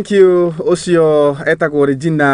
thank you ucio etagwo Regina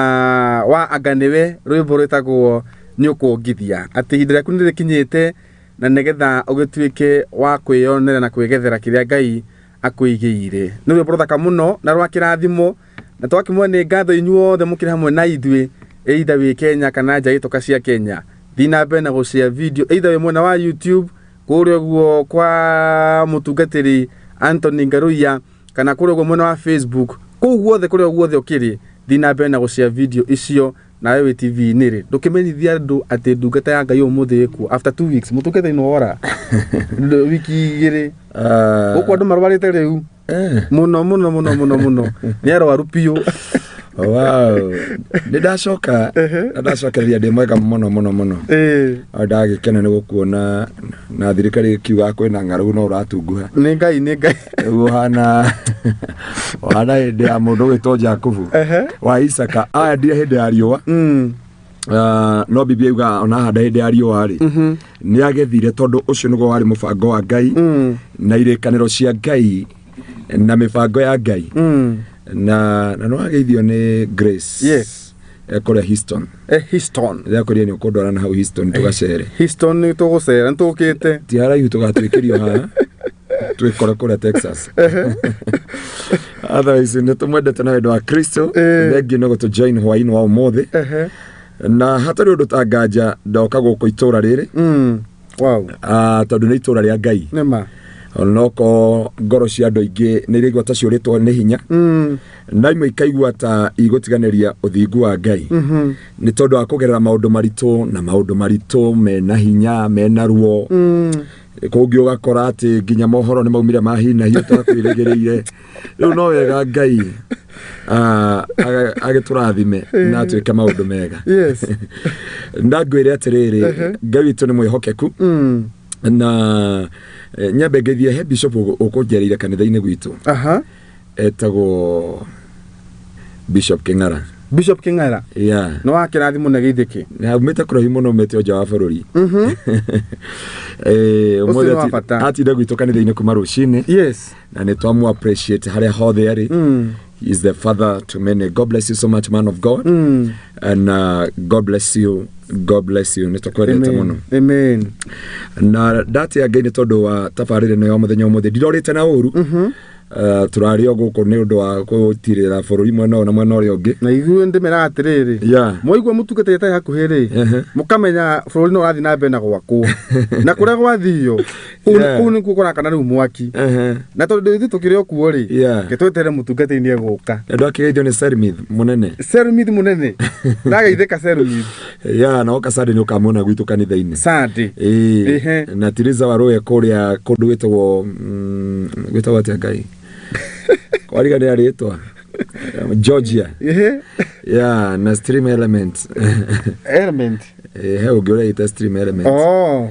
wa Anganewe rwimbo rwetagwo Nyukongithia ati hindira kunire kinyete na negetha ugituike wa kwiyonera na kwigethera kiria Ngai akuigiire ni rwimbo ruthaka muno na rwa kirathimo na twakimwe ni ngatho inyuothe mukire hamwe na ithwe either wi Kenya kana nja itoka cia Kenya thina be na gushare video either wi mwena wa YouTube kurio guo kwa mutungatiri Anthony Ngaruiya kana kurio guo mwena wa Facebook kuu guothe kurio guothe ukiri thina be na gushare video icio na wewe TV nire ndukimenyithia andu ati ndungata ya Ngai umuthi ku after 2 weeks mutungata ino ora wiki igiri uko andu marwarite riu muno ni arwaru piu. Wow, ndashoka ria ndimwega muno ndagikena ni gukuona na thirikari kiuga kwina ng'aragu no uratunguha ni Ngai uhana hindi ya mundu witwo Jakubu wa Isaka aya ndia hindi ya riua no Biblia yuga ona handa hindi ya riua ri ni agethire tondu ucio nigo wari mubango wa Ngai na irekaniro cia Ngai na mibango ya Ngai na no ageithio ni Grace yes ekore Houston ni ukondora na hau Houston tugacere Houston ni tugocera ntukite ti haraihu tugatwikirio ha twikore kure Texas otherwise ni tumwendete na wendo wa Kristo thengi no gutu join hwaini wa umuthi na hatari undu tanganja ndoka guku itura riri wow tondu ni itura ria Ngai nema onoko ngoro cia andu ingi ni rigwa ta ciuritwo ni hinya na imwe ikaigua ta igutiganeria uthingu wa Ngai ni tondu wa kugerera maundu maritu mena hinya mena ruo kungi ugakora ati nginya mohoro ni maumire mahina hiyo takwirigireire riu no wega Ngai agiturathime na atwike maundu mega yes ndagwire atiriri Ngai witu ni mwihokeku na nyambe ngethie he bishop ukunjereire kanitha-ini gwitu etagwo Bishop King'ara yeah no akirathimo na githiki na umete kurahi muno umete oja wa bururi ati nda gwitu kanitha-ini kuma rucini yes na ni twamu appreciate haria hothe ari he is the father to many. God bless you so much, man of God. And God bless you nitakwendete muno amen na dati again todo wa tafarire no muthenya umuthi ndirorite na uru turari oguko ni undu wa gutirira bururi mwena na mwena uri ungi na igwe ndimera atiriri moigwa mutugate ta hakuhiri mukamenya bururi no rathi na mbere na gwakwo na kuria gwathio kuni kukora kana ru mwaki na tondu ithu tukire okuo ri getwetere mutugate ni eguka ndu akigeithio ni Sermith munene ndageithika Sermith na okasade ni ukamona gwitu kanitha-ini sade na tiriza waroye kuria kundu witwo atia Ngai kwariga ni aritwa Georgia na stream element he ugire ita stream element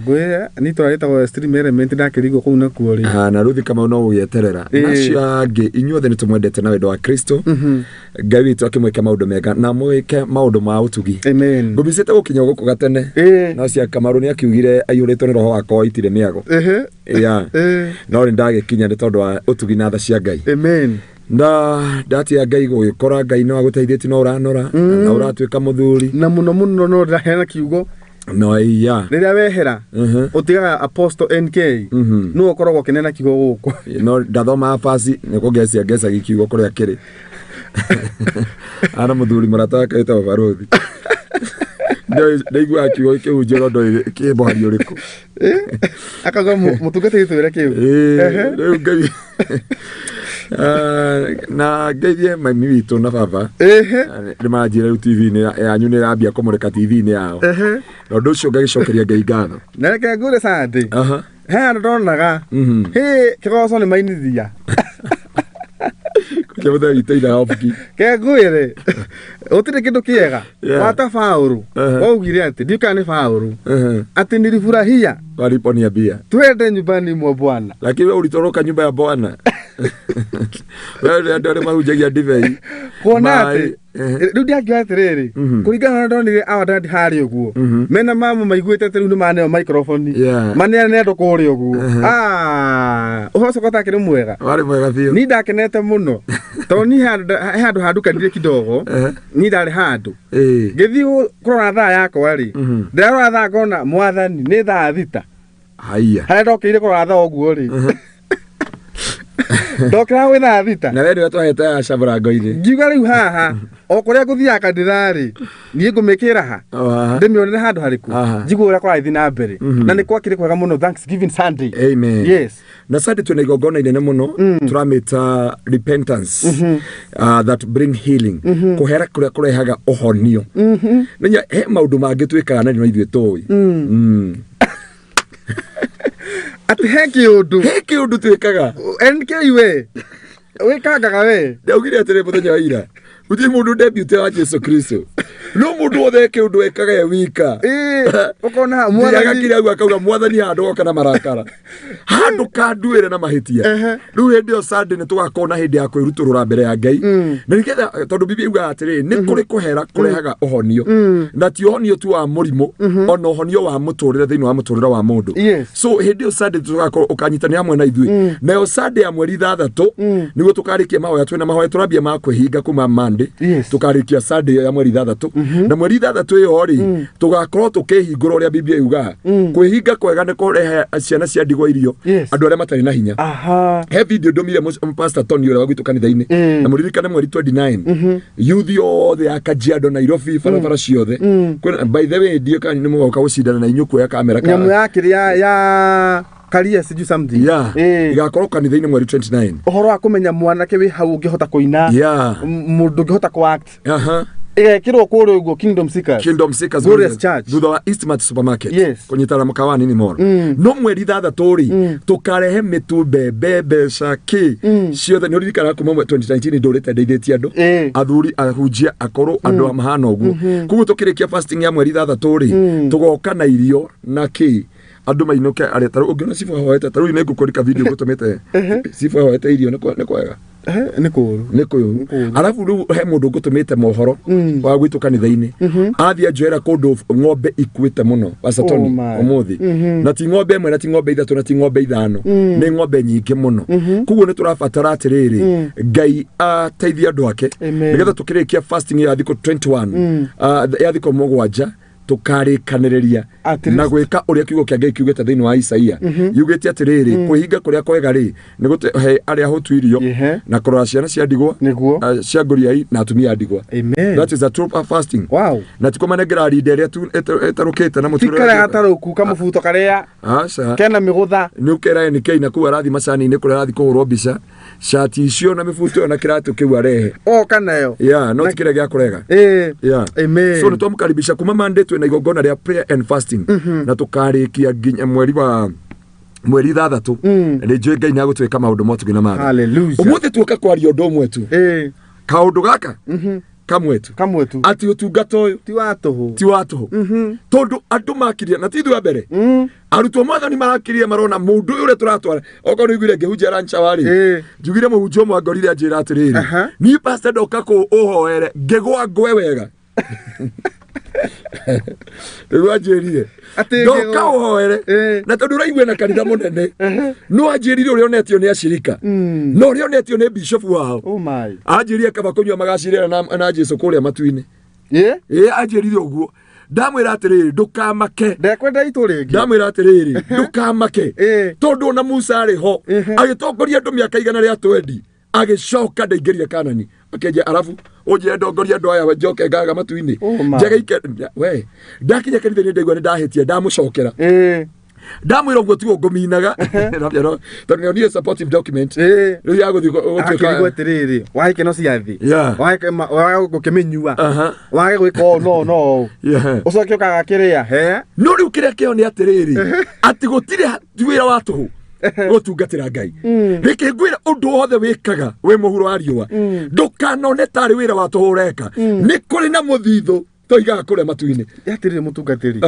gwe ni twarita wa stream element ndakirigo kuu na kuori na ruthi kama no uyeterera naciange inyuothe ni tumwendete na wendo wa Kristo Ngai witu akimweka maundu mega na mweke maundu ma utugi amen ngubicete gukinya guku gatene no cia Kamaru ni akiugire aiyuritwo ni roho wakwa itire miago no ndagikinya ni tondu wa utugi na tha cia Ngai amen na dati ya Ngai gukora Ngai no aguteithĩtie no uranora na uratwika muthuri na muno no ndahena kiugo no riria wehera utigaga Apostle NK no ukoragwo kinena kiugo guku no ndathoma afasi ni kugecia gikiugo kuria kiri ana muthuri marataka eta barothi ndaigua kiugo kihunjiro ndo kibohari uriku akaga mutugate twira kiu riu Ngai na ngeithie mami witu na baba ni manjira TV ni yanyu ni rambia kumurika TV ni yao no nducio ngagicokeria Ngai ngatho na reke ngure sande he ndonaga he kigoco ni mainithia kebutha iteira opiki ke ngure utire kindu kiega wata fauru waugire ati ndikane fauru ati nilifurahia waliponia bia twende nyumbani mwa Bwana lakini wewe ulitoroka nyumba ya Bwana Wewe ndio mahunjagia divei. Kuona ati riu ndiangiwa atiriri kuringana na ndonire awandandi hari uguo mena mamu maiguite ati riu ni maneo microphone manea nendo kuri uguo uhocoka takiri mwega wari mwega biu ni ndakenete muno to ni handu handukanire kidogo ni ndari handu ngithi kurora thaa yakwa ri ndirora thaa ngona mwathani ni thaa thita haiya haria ndokire kurora thaa uguo ri Dokra we thaa thita na wewe twahete acabura ngoire ngiuga riu haha o kuria nguthiaga kandirari nie ngumikira ha ndimionere handu hariku njigua uria kwarathi na mbere na ni kwakire kwega muno Thanksgiving Sunday. Amen. Yes. Na Sunday twina igongona inene muno turamita repentance that bring healing kuhera kuria kurehaga uhonio nenya he maundu mangi twikaga na no ithuĩ tũĩ ati heki undu twikaga NKwe wikagaga we ndaugire atire muthenya wa ira uti mundu debut wa Yesu Kristo no mundu othe ke undu ekaga ya wika ukona mwathani kile agwa kauga mwathani handu oka na marakara handu kanduire na mahitia riu hindi o Sunday ni tugakona hindi ya kwiruturura mbere ya Ngai na nigetha tondu Biblia iuga atiri ni kuri kuhera kurehaga uhonio na ti uhonio tu wa murimu ona uhonio wa muturire thiini wa muturire wa mundu so hindi o Sunday tugakora ukanyitania hamwe na ithui na o Sunday ya mweri 3 niguo tukarikia mahoya twina mahoya turambia ma kwihinga kuma Monday tukarikia Sunday ya mweri 3 na mweri 3 iyo ri tugakorwo tukihingura uria Biblia iuga kwihinga kwega ni kurehe ciana cia ndigwa irio andu aria matari na hinya he video ndomire pastor Tony uria wagwitu kanitha-ini na muririkane mweri 29 youth yothe ya Kajiado Nairobi barabara ciothe by the way ndio kani ni mugoka gucindana na inyu kuya kamera ka nyamu ya kiria ya karia siju something igakorwo kanitha-ini mweri 29 uhoro wa kumenya mwanake wi hau ngihota kuina mundu ngihota ku act kiro kuro ugo Kingdom Seekers Glorious Church thutha wa Eastmart Supermarket kunyitara mukawa nini moro no mweri 3 ri tukarehe mitumbe bebe shaki ciothe ni uririkana kuma 2019 ndurite ndeithĩtie andu athuri ahunjia akoro andu amahana uguo kuguo tukirikia fasting ya mweri 3 ri tugoka na irio na ki andu mainuke aria taru ungiona sifu hoete taru ni ngukurika video gutumite sifu hoete irio ni kwega ni kuru alafu riu he mundu ngutumite mohoro wa gwitu kanitha-ini athia njoera kundu ng'ombe ikuite muno wasatoni umuthi na ti ng'ombe imwe na ti ng'ombe ithatu na ti ng'ombe ithano ni ng'ombe nyingi muno kuguo ni turabatara atiriri Ngai ateithia andu ake nigetha tukirikia fasting ya thiko 21 ya thiko 7 tukarikaniriria na gwika uria kiugo kia Ngai kiugete thiini wa Isaia yugite atiriri kuhinga kuria kwega ri ni gute he aria hotu irio na kurora ciana cia ndigwa cia nguriai na atumia ndigwa. That is a true fasting. Wow. Na tikumanegera rinde iria tu etarukite na mutura tikara gataruku kamubuto karia kena migutha ni ukera ni kei na kuwa rathi macani ni kuria rathi kuhurwo mbica shati icio na mibuto na kiratu kiu arehe kanayo no tikire gia kurega amen. So nitwamukaribisha kuma Monday twina igongona ria prayer and fasting na tukarikia nginya mweri 3 ni njui Ngai ni agutwika maundu motu gina mara hallelujah umuthi tuoka kwaria undu umwe tu kaundu gaka kamwetu ati utungata uyu ti wa tuhu tondu andu makiria na tithu mbere arutwo mwathani marakiria marona mundu uyu ure turatwara oko ni gwire ngehunjia rancha wari njugire muhunjio mwangorire anjira atiriri ni pastor ndoka ku uhoere ngegwa ngwe wega Rwajirire ndoka uhoere na tondu raigwe na kanitha munene no ajirire uria onetio ni ashirika no uria onetio ni bishop wao ajirie kaba kunywa magacirira na Jesu kuria matu-ini ajirire uguo ndamwira atiriri ndukamake ndekwenda itu ringi ndamwira atiriri ndukamake tondu na Musa ariho agitongoria andu miaka igana ria 20 agicoka ndaingĩrire Kanani akenja arafu uje ndongoria andu aya njoke ngaga matu-ini njagaike we ndakinya kanitha-ini ndaigua ni ndahitie ndamucokera ndamwira uguo tigo nguminaga tondu ni supportive document riu ya guthi utuika atiriri wahike no ciathi wahike gukimenyua wage gwika no ucoke ukaga kiria no riu kiria kio ni atiriri ati gutire wira wa tuhu gutungatira Ngai reke ngwira undu wothe wikaga we muhuro wa riua ndukanone tari wira wa tuhu ureka ni kuri na muthithu toigaga kuria matu-ini atiriri mutungatiri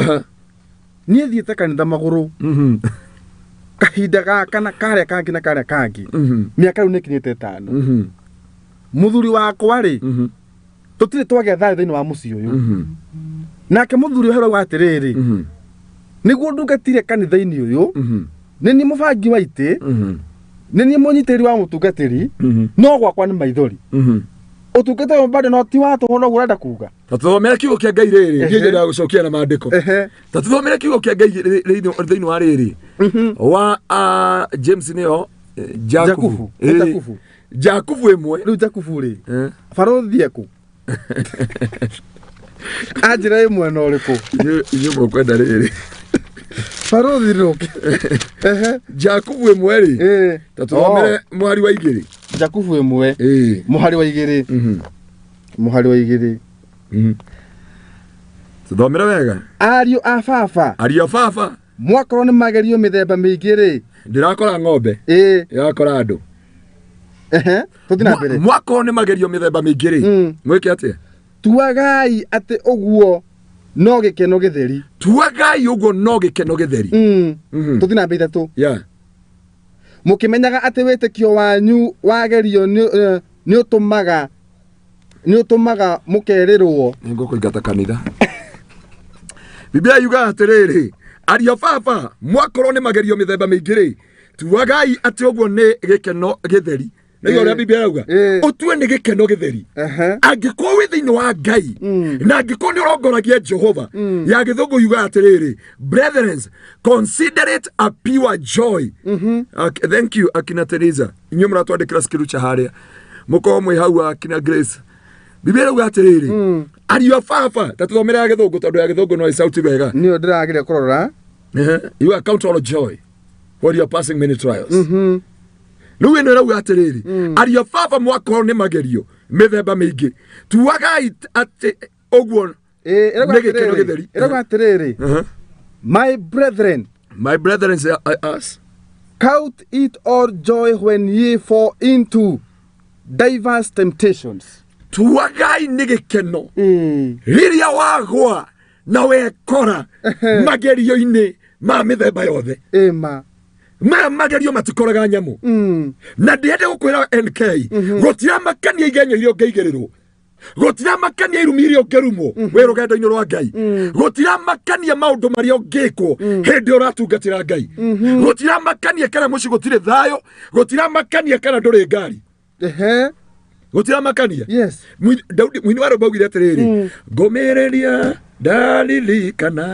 nie thiete kanitha maguru kahinda gaka na karĩa kangĩ na karĩa kangĩ mĩaka rĩu nĩkinyĩte 5 mũthuri wakwa rĩ tũtirĩ twagĩa thayũ thĩinĩ wa mũciĩ ũyũ nake mũthuri ũhero wa atĩrĩrĩ nĩguo ndungatire kanitha-inĩ ũyũ nĩ niĩ mũbangi wa itĩ nĩ niĩ mũnyitĩrĩri wa mũtungatĩri no gwakwa nĩ maithori ũtungata ũyũ bado no ti wa tũhũ no ũrenda kuga Tathomera kiugo kĩa Ngai rĩrĩ ndiye ndĩra gũcokia na maandĩko tathomera kiugo kĩa Ngai thĩinĩ wa rĩrĩ wa James nĩo Jakubu Jakubu ĩmwe rĩu Jakubu rĩ barothi eku anjĩra ĩmwe no rĩkũ inyuĩ mũkwenda rĩrĩ barothi roke Jakubu ĩmwe rĩ tathomere mũhari wa 2 Jakubu ĩmwe mũhari wa 2 mũhari wa 2 tathomera wega ariũ a baba mwakorwo nĩ magerio mĩthemba mĩingĩ rĩ ndirakora ng'ombe yakora andũ tuthina mbere mwakorwo nĩ magerio mĩthemba mĩingĩ rĩ mwĩke atĩa tuagai atĩ ũguo no gĩkeno gĩtheri tuagai ũguo no gĩkeno gĩtheri tuthina mbere 3 mũkĩmenyaga atĩ wĩtĩkio wanyu wagerio nĩ ũtũmaga mũkerĩrwo nĩngũkũingata kanitha Biblia yuga atĩrĩrĩ ariũ baba mwakorwo nĩ magerio mĩthemba mĩingĩ rĩ tuagai atĩ ũguo nĩ gĩkeno gĩtheri nĩguo ũrĩa Biblia yuga ũtue nĩ gĩkeno gĩtheri angĩkorwo wĩ thĩinĩ wa Ngai na angĩkorwo nĩ ũrongoragia Jehova ya gĩthũngũ yuga atĩrĩrĩ brethren consider it a pure joy thank you akina Teresa inyuĩ mũratwandĩkĩra skirucha harĩa mũkorwo mwĩ hau akina Grace Biblia yuga atĩrĩrĩ ariũ baba tathomera ya gĩthũngũ tondũ ya gĩthũngũ no ĩcauti wega niĩ ndĩragĩre kũrora you are count all joy when you are passing many trials rĩu ĩno ĩrauga atĩrĩrĩ ariũ baba mwakorwo nĩ magerio mĩthemba mĩingĩ tuagai atĩ ũguo nĩ gĩkeno gĩtheri ĩrauga atĩrĩrĩ my brethren say us count it all joy when ye fall into diverse temptations tuagai nĩ gĩkeno rĩrĩa wagwa na wekora magerio-inĩ ma mĩthemba yothe magerio matikoraga nyamu na ndiende gũkwĩra NK gũtiramakania igenyo iria ũngĩigĩrĩrwo gũtiramakania irumi iria ũngĩrumwo wĩ rũgendo-inĩ rwa Ngai gũtiramakania maũndũ marĩa ũngĩkwo hĩndĩ ũratungatĩra Ngai gũtiramakania kana mũciĩ gũtirĩ thayũ gũtiramakania kana ndũrĩ ngari gũtiramakania yes Daudi mwini wa rũmba augire atĩrĩrĩ ngũmĩrĩria ndaririkana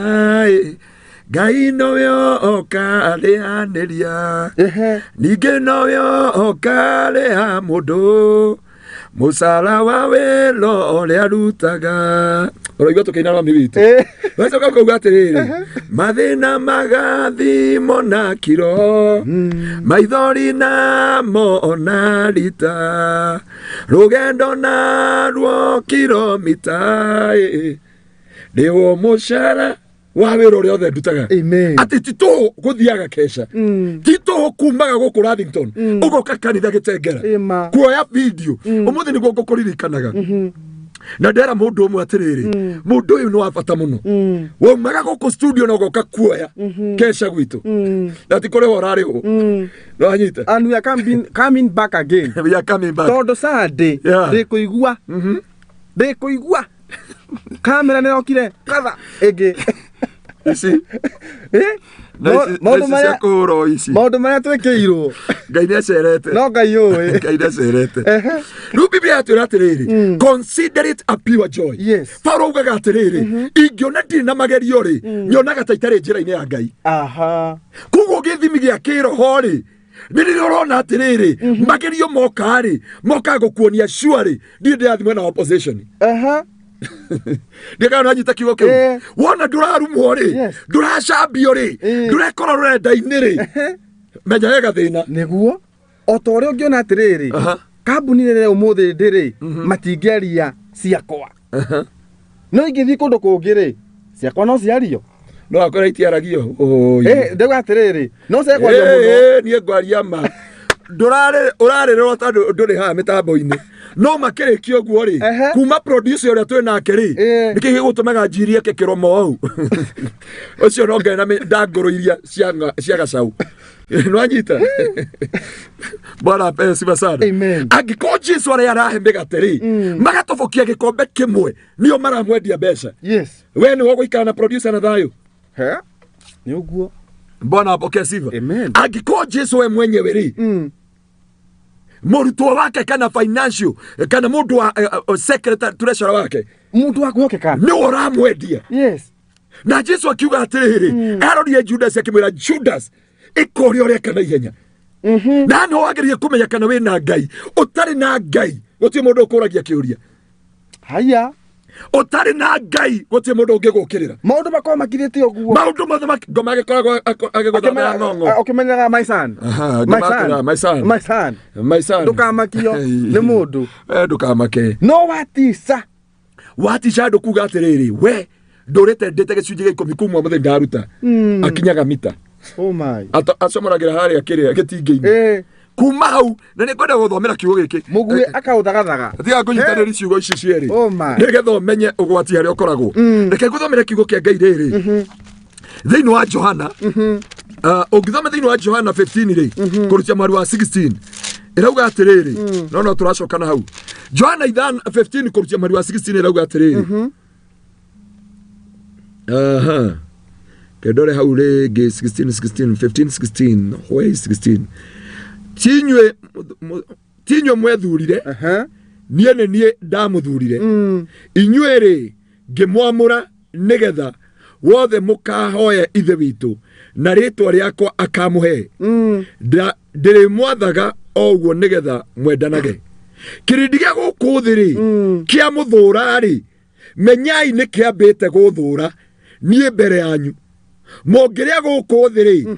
Ngai nowe ũkarĩanĩria ningĩ nowe ũkarĩha mũndũ mũcara wa wĩra ũrĩa arutaga ũraigua tũkĩina rwami witũ wacoka kuuga atĩrĩrĩ mathĩna magathimo na kiro maithori namo na rita rũgendo naruo kilomita nĩguo mũcara wa wĩra ũrĩa othe ndutaga atĩ ti tũhũ gũthiaga kesha ti tũhũ kumaga gũkũ Lavington ũgoka kanitha gĩtengera kuoya video ũmũthĩ nĩguo ngũkũririkanaga na ndera mũndũ ũmwe atĩrĩrĩ mũndũ ũyũ nĩ wa bata mũno waumaga gũkũ studio na ũgoka kuoya kesha gwitũ na ti kũrĩho ũrarĩhwo no anyita and we are coming back again we are coming back tondũ Sunday ndĩkũigua kamera nĩ rokire katha ĩngĩ ici maũndũ marĩa twĩkĩirwo Ngai nĩ acerete no Ngai ũĩ Ngai nĩ acerete rĩu Biblia yatwĩra atĩrĩrĩ consider it a pure joy Paulo augaga atĩrĩrĩ ingĩona ndirĩ na magerio rĩ nyonaga ta itarĩ njĩra-inĩ ya Ngai koguo gĩthimi gĩa kĩroho rĩ nĩrĩrĩa ũrona atĩrĩrĩ magerio moka gũkuonia surely ndirĩ ndĩrathimwo na opposition ndĩkana nanyita kiugo kĩu wona ndũrarumwo rĩ ndũracambio rĩ ndũrekora rũrenda-inĩ rĩ menya wega thĩna nĩguo o ta ũrĩa ũngĩona atĩrĩrĩ kambuni rĩrĩa ũmũthĩ ndĩrĩ matingĩaria ciakwa no ingĩthiĩ kũndũ kũngĩ rĩ ciakwa no ciario no akora itiaragio ndĩuga atĩrĩrĩ no ciakwario mũno niĩ ngwaria ma ũrarĩrĩrwo tondũ ndũrĩ haha mĩtambo-inĩ no makĩrĩkia ũguo rĩ kuma producer ũrĩa twĩ nake rĩ nĩkĩ gĩgũtũmaga njirie kĩkĩromo hau ũcio no ngena ndangũrũ iria cia gacaũ Nwanyita. Bwana pewe sifa sana. Amen. Angiko Jesu ari arahe mbegateri. Magatofokia gikombe kimwe niyo maramwendia mbeca. Yes. We ni wogo ikana producer na thayo. He? Ni uguo. Bwana apokea sifa. Amen. Angiko Jesu we mwenyewe ri. Murutwo wake kana financial kana mundu wa secretary treasurer wake. Mundu wako yoke kana. Ni uramwendia. Yes. Na Jesu akiuga atiriri. Aroria Judas akimwira Judas ikori ore kana ihenya. Na no wagerie kumenya kana we na Ngai. Utari na Ngai. Guti mundu ukuragia kiuria. Haya. Utari na Ngai guti mundu ungigukirira. Maundu makoma makirite oguo. Maundu mothe ngomage koragwo agigotha ngongo. Okimenyaga my son. My son. Ndukamakio ni mundu. Ndukamake. No watisa. Watisha ndukuga atiriri. We ndorete ndete gicunji gikumi kumwa muthe ndaruta. Akinyaga mita. Oh my. Acomoragira haria kiria gitingi-ini. Kuma hau na ni kwenda guthomera kiugo giki. Mugue akauthagathaga. Tiga kunyitanira ciugo ici cieri. Oh my. Nigetha umenye ugwati haria ukoragwo. Reke guthomera kiugo kia Ngai riri. Thiini wa Johana. Ugithoma thiini wa Johana 15 ri. Kurutia mwari wa 16. Irauga atiriri. No turacokana hau. Johana 15 kurutia mwari wa 16 irauga atiriri. Kedore hau rege 16 15 16 where is 16. Tinywe mwethurire. Nie ndamuthurire. Inyuere ngimwamura nigetha wothe mukahoya ithe witu na ritwa riakwa akamuhe. Ndiri mwathaga oguo nigetha mwendanage. Kirindi gia guku thiri kia muthura ri menyai ni kiambite guthura nie mbere yanyu. Mongeria guku thiri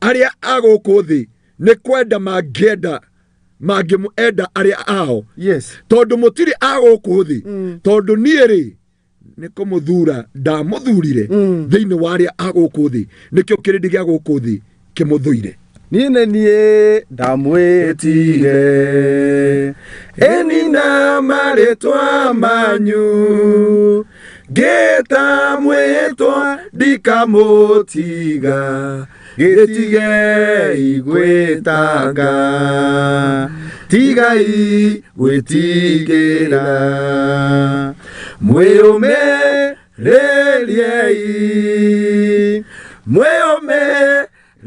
aria aguku thi ni kwenda mangienda mangimuenda aria ao. Yes. Tondu mutiri aguku thi tondu nie ri ni kumuthura ndamuthurire thiini wa aria aguku thi nikio kirindi gia guku thi kimuthuire. Nie ndamwetire enina maretwa manyu geta mwetwa ndikamutiga getige igwetaga tigai gwetigira mweyome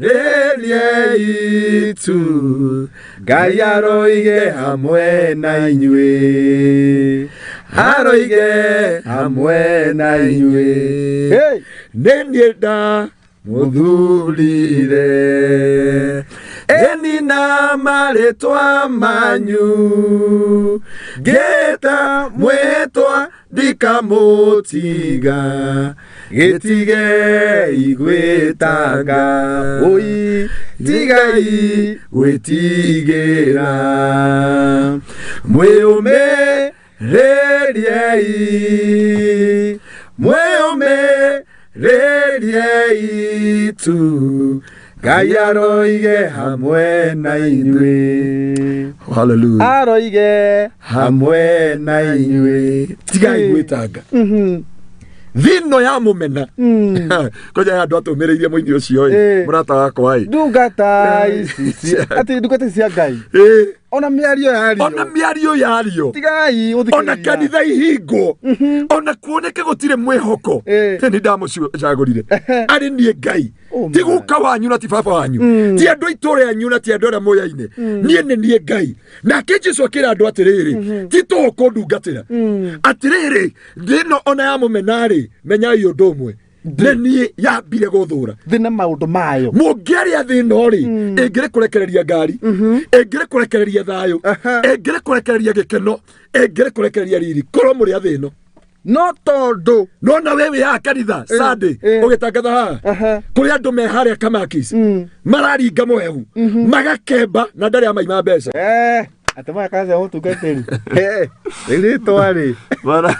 reliei itu Ngai aroige hamwe na inyue aroige hamwe na inyue nenienda muthurire enina maretwa manyu geta mwetwa ndikamutiga getige igwetaga oi tigai gwetigira mweyome reliei itu Ngai aroige hamwe na inyue. Hallelujah. Aroige hamwe na inyue. Tigai gwetaga. Thino ya mumena. Koja andu atumireirie muini ucio murata wakwa ndungata ici ati ndungata cia Ngai ona miario yario tigai uthikiriria ona kanitha ihingo ona kuoneke gutire mwihoko ni ndamucagurire ari nie Ngai ti guka wanyu na ti baba wanyu ti andu itore yanyu na ti andu aria moyaine nie nie Ngai nake Jesu akira andu atiriri ti to kundungatira atiriri thino ona ya mumenari menyai undu umwe Neni ya bire guthura thina maundu mayo mungeria thino ri engire kurekereria ngari engire kurekereria thayo engire kurekereria gikeno engire kurekereria riri koro muri athino no tondu no na wewe ya kanitha Sunday ugitangatha kuri andu me haria kamakis mararinga mwehu magakemba na ndari amaima mbeca atema kazi ya utungateri ili twari bana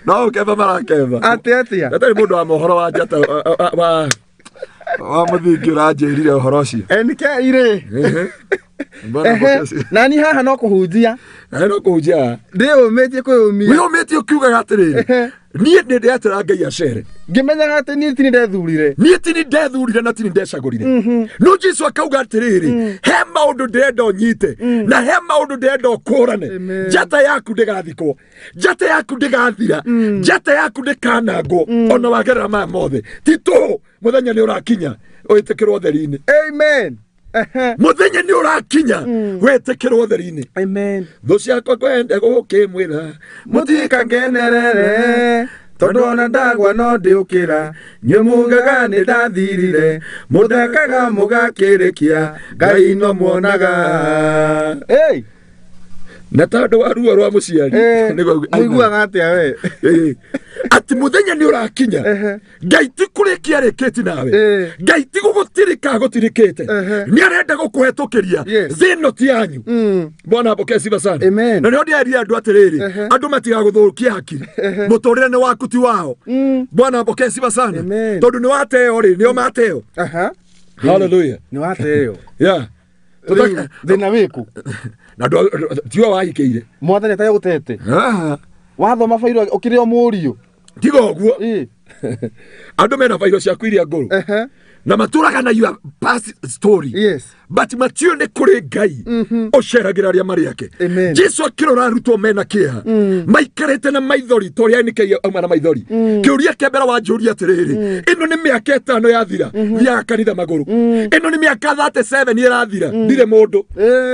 no kemba marakemba atia atari mundu wa mohoro wa jata wa wa muthingi uranjirire uhoro ucio NK ire nani haha no kuhunjia no kuhunjia ndiumitie kwiyumia wiumitie ukiugaga atiriri nie ndetera Ngai acere ngimenyaga ati nie tini ndethurire na tini ndecagurire no Jesu akauga atiriri he maundu ndenda unyite na he maundu ndenda ukurane njata yaku ndigathikwo njata yaku ndigathira njata yaku ndikanangwo ona wagerera maya mothe tito muthenya ni urakinya uitikirwo theri-ini amen muthenya ni urakinya wetikirwo theri-ini amen thu ciakwa kwende gukimwira mutikangenerere tondu ona ndagwa no ndiukira nyue mugaga ni ndathirire muthekaga mugakirikia Ngai no muonaga na tondu wa ruo rwa muciari muiguaga atia we ati muthenya ni urakinya Ngai ti kurikia rikiti nawe Ngai ti gugutirika gutirikite ni arenda gukuhetukiria thino ti yanyu Bwana apokee sifa sana na ndio ndiaria andu atiriri andu matiga guthukia hakiri muturire ni waku ti wao Bwana apokee sifa sana tondu ni wateo ri nio mateo hallelujah ni wateo thina wiku na tiwa waikeire mwathani tayo gutete wathoma fairo ukirio murio tigo guo andu mena fairo cia kwiria nguru na maturaga na your past story but matio ne kuri Ngai uceragira ria mari yake Jesu akirora arutwo mena kiha maikarete na maithori toria ni kai auma na maithori kiuria kembera wa njuria atiriri ino ni miaka 5 yathira ya kanitha maguru ino ni miaka 37 irathira ndire mundu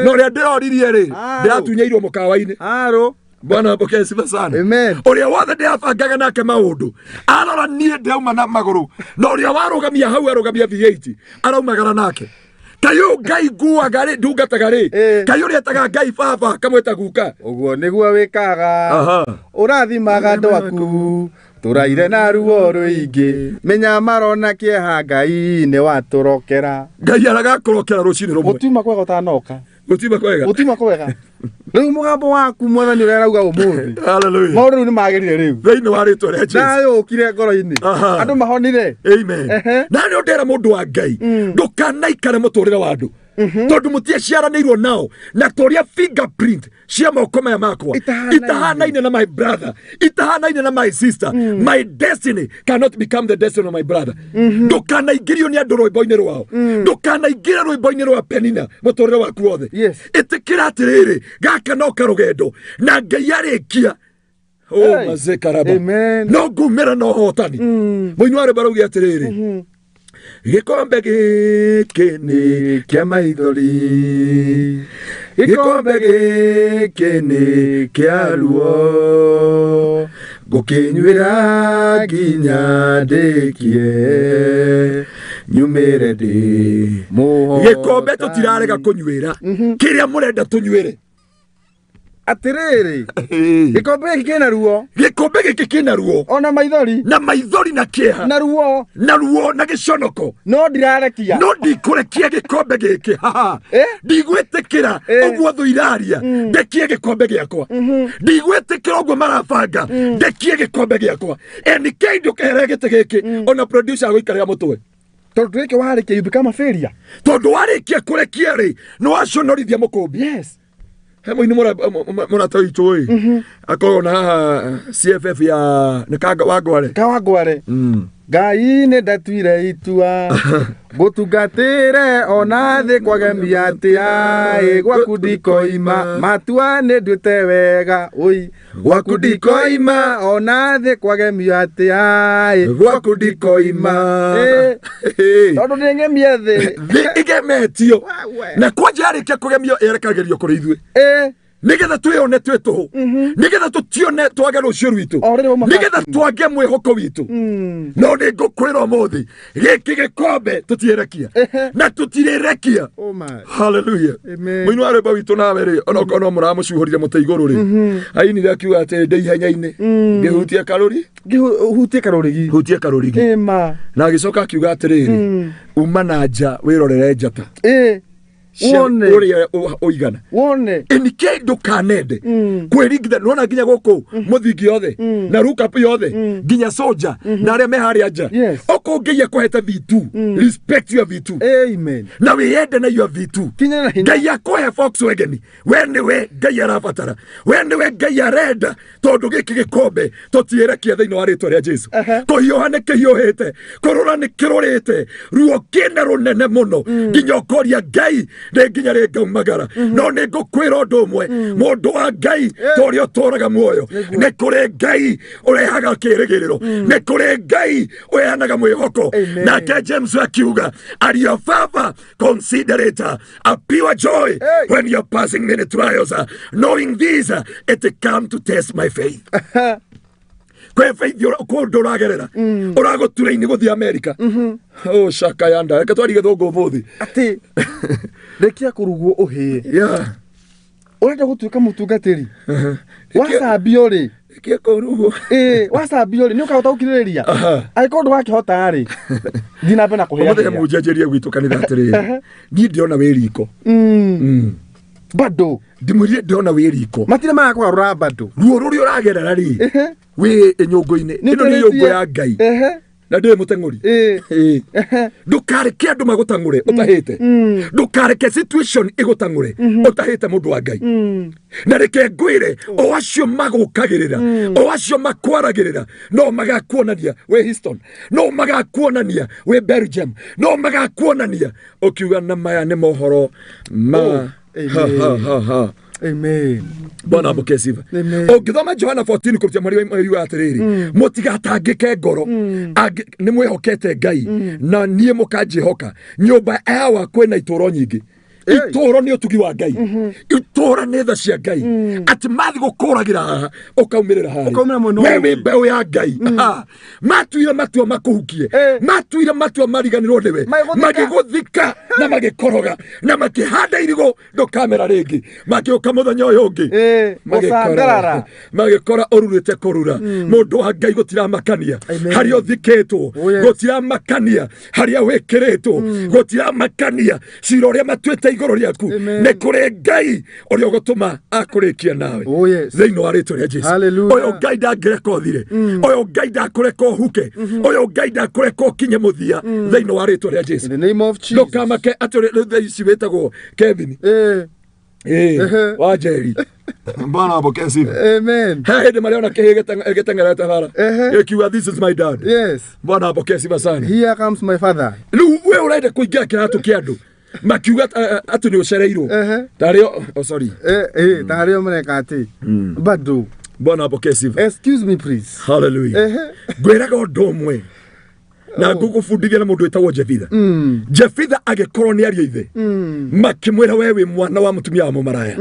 no ria ndiroririe ri ndiratunyairwo mukawa-ini Bwana apokee sifa sana amen uria wothe ndiabangaga nake maundu arora nie ndauma na maguru no uria warugamia hau arugamia V8 araumagara nake kayo Ngai guaga ri ndungataga ri kayo ri ataga Ngai baba kamweta guka uguo niguo wikaga urathimaga andu aku turaire na ruo ruingi menya marona kieha Ngai ni waturokera Ngai aragakurokera rucini rumwe utima kwega utanoka utima kwega riu mugambo waku mwathani urauga umuthi hallelujah maundu ni magerire riu thiini wa ritwa ria Jesu nayo ukire ngoro-ini andu mahonire amen na ni ndera mundu wa Ngai ndukanaikare muturire wa andu tondu mutie ciaranirwo nao na toria fingerprint cia moko maya makwa itahanaine na my brother itahanaine na my sister my destiny cannot become the destiny of my brother ndukanaigirio ni andu rwimbo-ini rwao ndukanaigira rwimbo-ini rwa Penina muturire waku wothe itikira atiriri gaka no karugendo na Ngai arikia mazekaraba no ngumira no hotani muinware baraugi atiriri gikombe giki ni kia maithori gikombe giki ni kia ruo ngukinywira nginya ndikie nyumire ndi gikombe tutirarega kunywira kiria murenda tunywire atiriri gikombe giki kina ruo ona maithori na kieha na ruo na giconoko no ndirarekia no ndikurekia gikombe giki ndigwitikira uguo thuiraria ndekie gikombe giakwa ndigwitikira uguo marabanga ndekie gikombe giakwa NK ndukehere gite giki ona producer agwikaria mutwe tondu giki warikia you become a failure tondu warikia kurekia ri no waconorithia mukumbi hemo ini mora toitoi akona CFF ya nikaga wagware Ngai ne ndatuire itua gutungatire ona thi kwagemia atia gwaku ndikoima matua ni nduite wega oi gwaku ndikoima ona thi kwagemia atia gwaku ndikoima tondu ningemia thi igemetio na kwanja arikia kugemio erekagerio kuri ithuĩ nigetha twiyone twi tuhu nigetha tutione twage rucio rwitu nigetha twage mwihoko witu no ni ngukwira umuthi giki gikombe tutierekia na tutirerekia hallelujah muino areba witu nawe ri ona kono muramucuhurire muti iguru ri aini ndakiuga ati ndi ihenya-ini ngihutia karuri gi na gicoka akiuga atiriri uma na nja wirorere njata Wone. Uria oigana. Wone. Enike ndukanende. Kwirigitha nona nginya guku muthingi yothe na rukapu yothe nginya soja na aria me haria nja. Oko ngiye kuheta vitu. Respect your vitu. Amen. Na wiyende na your vitu. Ngai akuhe Volkswagen. We ngai arabatara. We ngai arenda tondu giki gikombe tutierekia thiini wa ritwa ria Jesu. Kuhiuha ni kihiuhite, kurura ni kirurite, ruo kina runene muno nginya ukoria ngai ni nginya ringaumagara. No ni ngukwira undu umwe, mundu wa ngai tori uturaga muoyo ni kuri ngai urehaga kirigiriro, ni kuri ngai uheanaga mwihoko. Nake James akiuga, "Are your father consider it a pure joy when you're passing many trials, knowing this it come to test my faith." Kwe faith ko nduragerera urago tureini guthi America. Oh shaka yanda reka twari githongo muthi ati rekia kurugwo uhie urenda gutuika mutungatiri wasambio ri rekia kurugwo wasambio ri ni ukahota gukiriria aiko ndu wakihota ari thina pena kuhia muthe mujenjerie gwitu kanitha atiri ni ndiona wiriko bado ndimwirie ndiona wiriko matire maya kwarura bado ruo ruri uragerera ri we enyongo-ini ino ni nyongo ya ngai na ndi muteng'uri ndukareke andu magutang'ure utahite ndukareke situation igutang'ure utahite mundu wa ngai na reke ngwire o acio magukagirira o acio makwaragirira no magakuonania we Houston no magakuonania we Belgium no magakuonania ukiuga na maya ni mohoro ma Amen. Bwana abukesiva. Ogithoma Johana 14 kurutia mwari wa atiriri mutigatangike ngoro ni mwihokete ngai na nie mukanjihoka nyumba yawa kwena ituro nyingi ituro ni utugi wa ngai ituro ni tha cia ngai ati mathi gukuragira haha ukaumirira hari wewe mbeu ya ngai matuire matua makuhukie matuire matua mariganirwo niwe magiguthika na magikoroga na makihanda irigo ndukamera ringi magiuka muthenya uyu ungi magikora ururite kurura mundu wa ngai gutira makania haria uthiketwo gutira makania haria wikiritwo gutira makania cira uria matuite igoro riaku ne kuri ngai uria gutuma akurikia nawe thiini wa ritwa ria Jesu. Uyu ngai ndangireka thire uyu ngai ndakureka huke uyu ngai ndakureka kinye muthia thiini wa ritwa ria Jesu. In the name of Jesus. Ndukamake atore thaici wetagwo Kevin wajeri Bwana abokesi. Amen. Hede mariona getangara tafara. Ekiwa this is my dad. Yes. Bwana abokesi basana. Here comes my father. Lu we uraida kuingia kiratu kiandu makiuga atu ni ucereirwo tario sorry tario mreka ati bado Bwana abokesi. Excuse me please. Hallelujah. Gweraga ndomwe na gugufundithia na mundu etagwo Jefitha. Jefitha agikorwo ni aria ithe makimwira wewe mwana wa mutumia wa mumaraya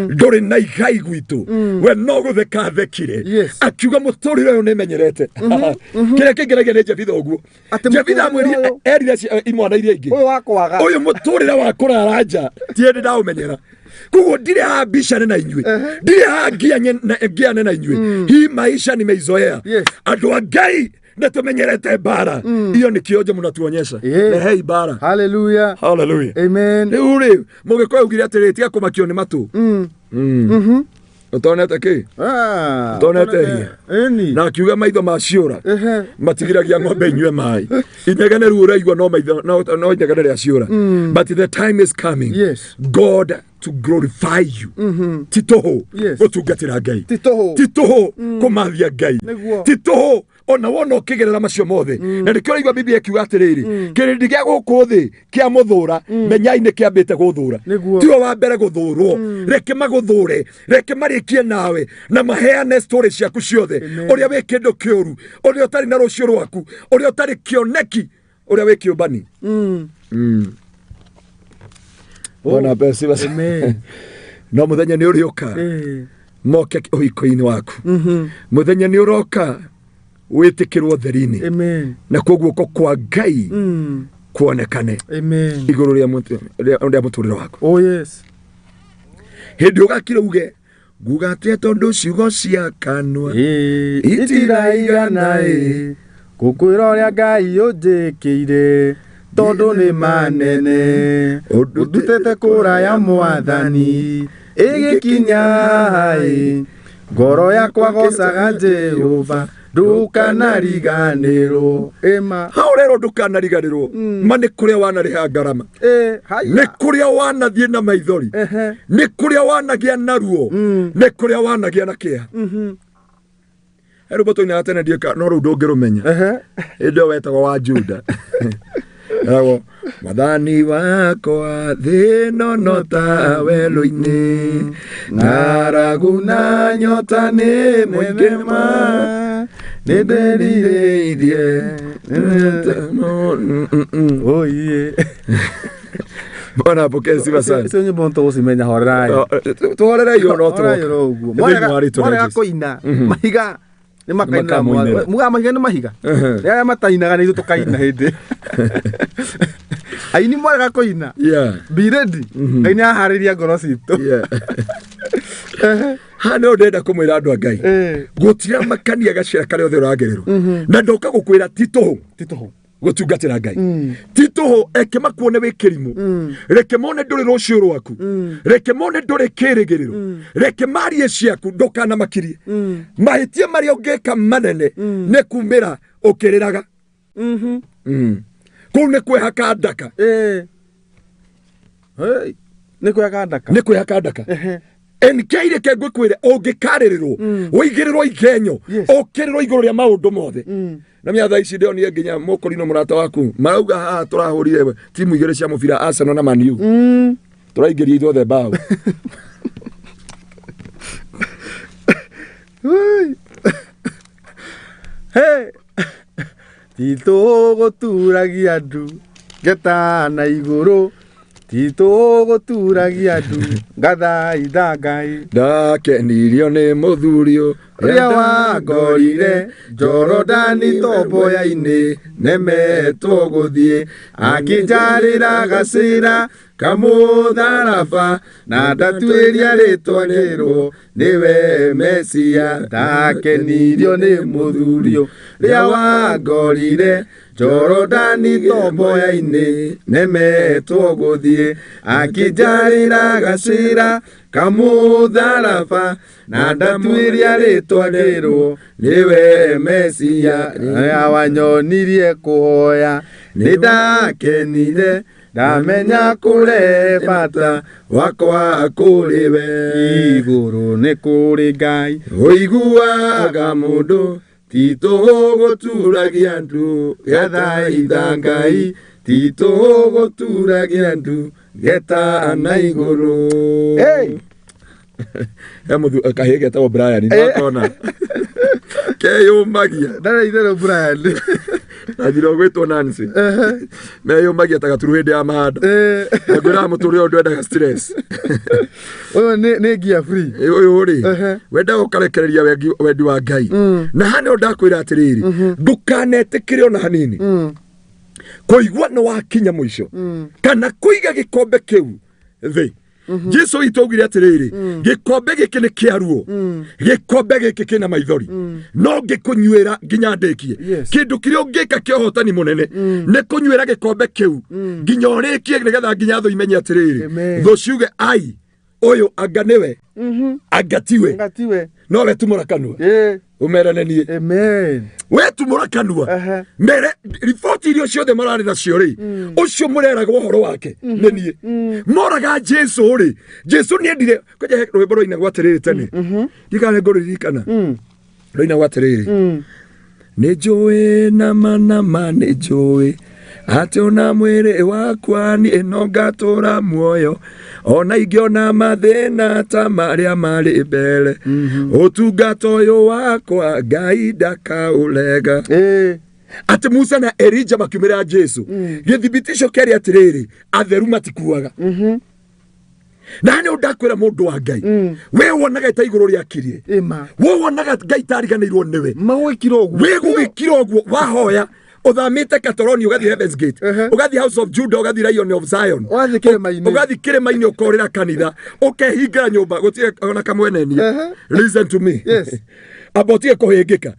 nduri na igai gwitu we no gutheka thekire akiuga muturire uyu nimenyerete kire kingeragia ni Jefitha uguo Jefitha amwiri erire imwana iria ingi uyu muturire wa kuraranja tiende ndaumenyera kugo ndire ha bishane na inywe ndire ha ngiane na inywe hii maisha nimeizoea andu a ngai netumenyerete bara iyo ni kioje munatuonyesha hei bara. Hallelujah. Hallelujah. Amen. Ni uri mugikoe ugire atirĩtie kumakio ni matu utonete ki utonete na akiuga maitho maciura matigiragia ng'ombe inywe mai inyegane ru uraigua no maitho no inyegane ria ciura but the time is coming God to glorify you titoho gutungatira ngai titoho kumathia ngai titoho ona wono kigerera macio mothe na ndikio igwa Biblia kiuga atiriri kirindi gia guku thi kia muthura menyai ni kiambite guthura tio wa mbere guthurwo reke maguthure reke marikie nawe na maheane story ciaku ciothe uria wi kindu kiuru uria utari na rucio rwaku uria utari kioneki uria wi kiubani Bwana besi basi no muthenya ni urioka moke uhiko-ini waku muthenya ni uroka witikirwo therini na koguo kwa ngai kuonekane iguru ria muturire waku hindi ugakira uge gugate tondu ciugo cia kanwa itiraigana gukwira uria ngai unjikiire tondu ni manene udutete kura ya mwathani igikinya ngoro yakwa gocaga Jehova ndukanariganirwo ema hau rero ndukanariganirwo ma nĩ kũrĩa wanarĩha ngarama nĩ kũrĩa wanathiĩ na maithori nĩ kũrĩa wanagĩa na ruo nĩ kũrĩa wanagĩa na kĩeha rũboto-inĩ ya tene ndiĩka no rĩu ndũngĩrũmenya hĩndĩ ĩyo wetagwo wa Juda Rago Mwathani wakwa thĩ no ta werũ-inĩ ng'aragu na nyota nĩ mũingĩ ma nĩ nderirĩirie oye Bona pokea sifa sana. Sio nyimbo ntũgũcimenya horerai. Tũhorerai no tũguo. Mwana kũina mahiga nĩ makaina muga mahiga nĩ mahiga. Rĩrĩa matainaga nĩ tũkaina hĩndĩ. Aini mwana kũina. Be ready. Ngai nĩ aharĩria ngoro citũ. Hano ndenda kũmwĩra andũ a Ngai. Gũtira makania gacĩra karĩa othe ũragererwo. Na ndoka gũkwĩra ti tũhũ. Gũtungatĩra Ngai ti tũhũ eke makuone wĩ kĩrimũ reke mone ndũrĩ rũciũ rwaku reke mone ndũrĩ kĩrĩgĩrĩro reke marie ciaku ndũkanamakirie mahĩtia marĩa ũngĩka manene nĩ kumĩra ũkĩrĩraga kũu nĩ kwĩhaka ndaka nĩ kwĩhaka ndaka enkeire ke ngũkwĩre ũngĩkarĩrĩrwo ũigĩrĩrwo ikenyo ũkĩrĩrwo igũrũ rĩa maũndũ mothe na mĩa thaa ici ndĩonire nginya mũkũrino mũrata waku marauga haha tũrahũrire timu igĩrĩ cia mũbira Arsenal na Man U tũraingĩria ithuothe bao titũgũturagia andu ngetana igũrũ titũgũturagia andu ngathaitha Ngai ndakenirio nĩ mũthurio ũrĩa wangorire Jorodani tomboya-inĩ nemetwo gũthiĩ akĩnjarĩra gacĩra kamũtharaba na ndatuĩria rĩtwa rĩrwo nĩwe Mesia ndakenirio nĩ mũthurio ũrĩa wangorire Jorodani tomboya-inĩ nemetwo gũthiĩ akĩnjarĩra gacĩra kamũtharaba na ndatuĩria rĩtwa rĩrwo nĩwe Mesia awanyonirie kũhoya nĩndakenire ndamenya kũrĩ bata wakwa kũrĩ we igũrũ nĩ kũrĩ Ngai ũiguaga mũndũ titũgũturagia andũ gethaitha Ngai titũgũturagia andũ getana igũrũ muthu kahĩĩ getagwo Brian ndakona keyũmagia ndarĩitherwo Brian na njĩra gwĩtwo Nancy meyũmagia ta gaturu hĩndĩ ya mahanda ngwĩraga mũtũrĩre ũyũ ndwendaga stress ũyũ nĩ gear free ũyũ rĩ wendaga ũkarekereria wendi wa Ngai na hano ndakwĩra atĩrĩrĩ ndũkanetĩkĩre ona hanini kũigua nĩ wakinya mũico kana kũiga gĩkombe kĩu thĩ Jesu itogire atĩrĩrĩ gĩkombe gĩkĩ nĩ kĩa ruo gĩkombe gĩkĩ kĩna maithori no ngĩkũnyuĩra nginya ndĩkie kĩndũ kĩrĩa ũngĩka kĩa ũhotani mũnene nĩ kũnyuĩra gĩkombe kĩu nginya ũrĩkie nĩgetha nginya thũ imenye atĩrĩrĩ thũ ciuge ai ũyũ anga nĩwe anga tiwe no we tumũra kanua umerane niĩ amen we tumũra kanua mere riboti irio ciothe mararĩ nacio rĩ ũcio mũreragwo ũhoro wake nĩ niĩ moraga Jesu rĩ Jesu nĩendire kwenye rwĩmbo rũinagwo atĩrĩrĩ tene ndikane ngũririkana rũinagwo atĩrĩrĩ nĩnjũĩ nama nĩnjũĩ atĩ ona mwĩrĩ wakwa niĩ no ngatũra muoyo ona ingĩona mathĩna ta marĩa marĩ mbere ũtungata ũyũ wakwa Ngai ndakaũrega atĩ Musa na Elijah makiumĩrĩra Jesu gĩthibitisho kĩarĩ atĩrĩrĩ atheru matikuaga na nĩ ndakwĩra mũndũ wa Ngai we wonaga ta igũrũ rĩakirie we wonaga Ngai tariganĩirwo nĩwe we gũgĩkira ũguo wahoya uthamite Katoroni ugathi Heaven's Gate ugathi House of Judah ugathi Lion of Zion ugathi kĩrĩma-inĩ ũkorĩra kanitha ũkehinga nyũmba gũtirĩ ona kamwenenia listen to me abotige kuhingika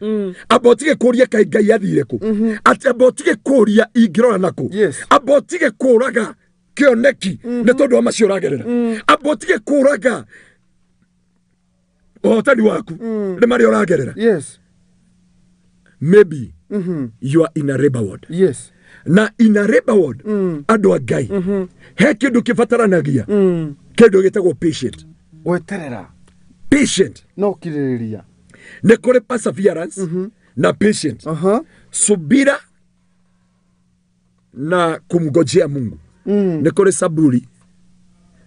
abotige kuria kai ngai athire ku ati abotige kuria ingirora naku abotige kuraga kioneki ne tondu wa macio ragerera abotige kuraga otani waku ne mari oragerera maybe you are in a rebel ward na in a rebel ward ando a guy he kindu kifataranagia kindu gitagwo patient weterera patient no kiririria ne kore perseverance na patient subira na kumgojea Mungu ne kore saburi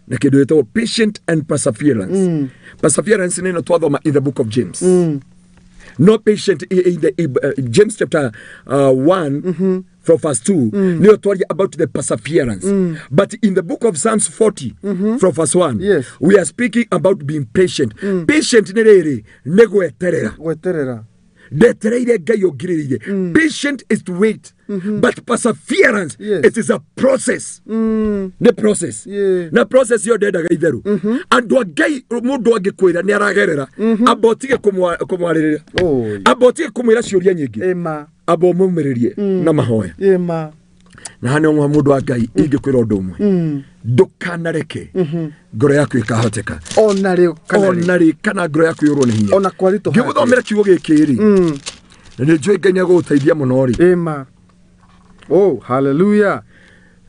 na kindu gitagwo patient and perseverance perseverance nino twathoma in the book of James no patient in the James chapter 1 from verse 2 no talk about the perseverance but in the book of Psalms 40 from verse 1 we are speaking about being patient patient nerere negweterera detereire ngai ogiririye patient is to wait but perseverance it is a process the process na process yo dedaga itheru andu ngai mundu angikwira ni aragerera abotige kumwaririria abotige kumwira ciuria nyingi abo mumiririe na mahoya na hano mundu wa ngai ingikwira undu umwe ndukanareke ngoro yaku ikahoteka onari kana ngoro yaku yurwo ni hinya ona kwarito ngiguthomera kiugo gikiri ni njui ngai ni guteithia muno ri oh hallelujah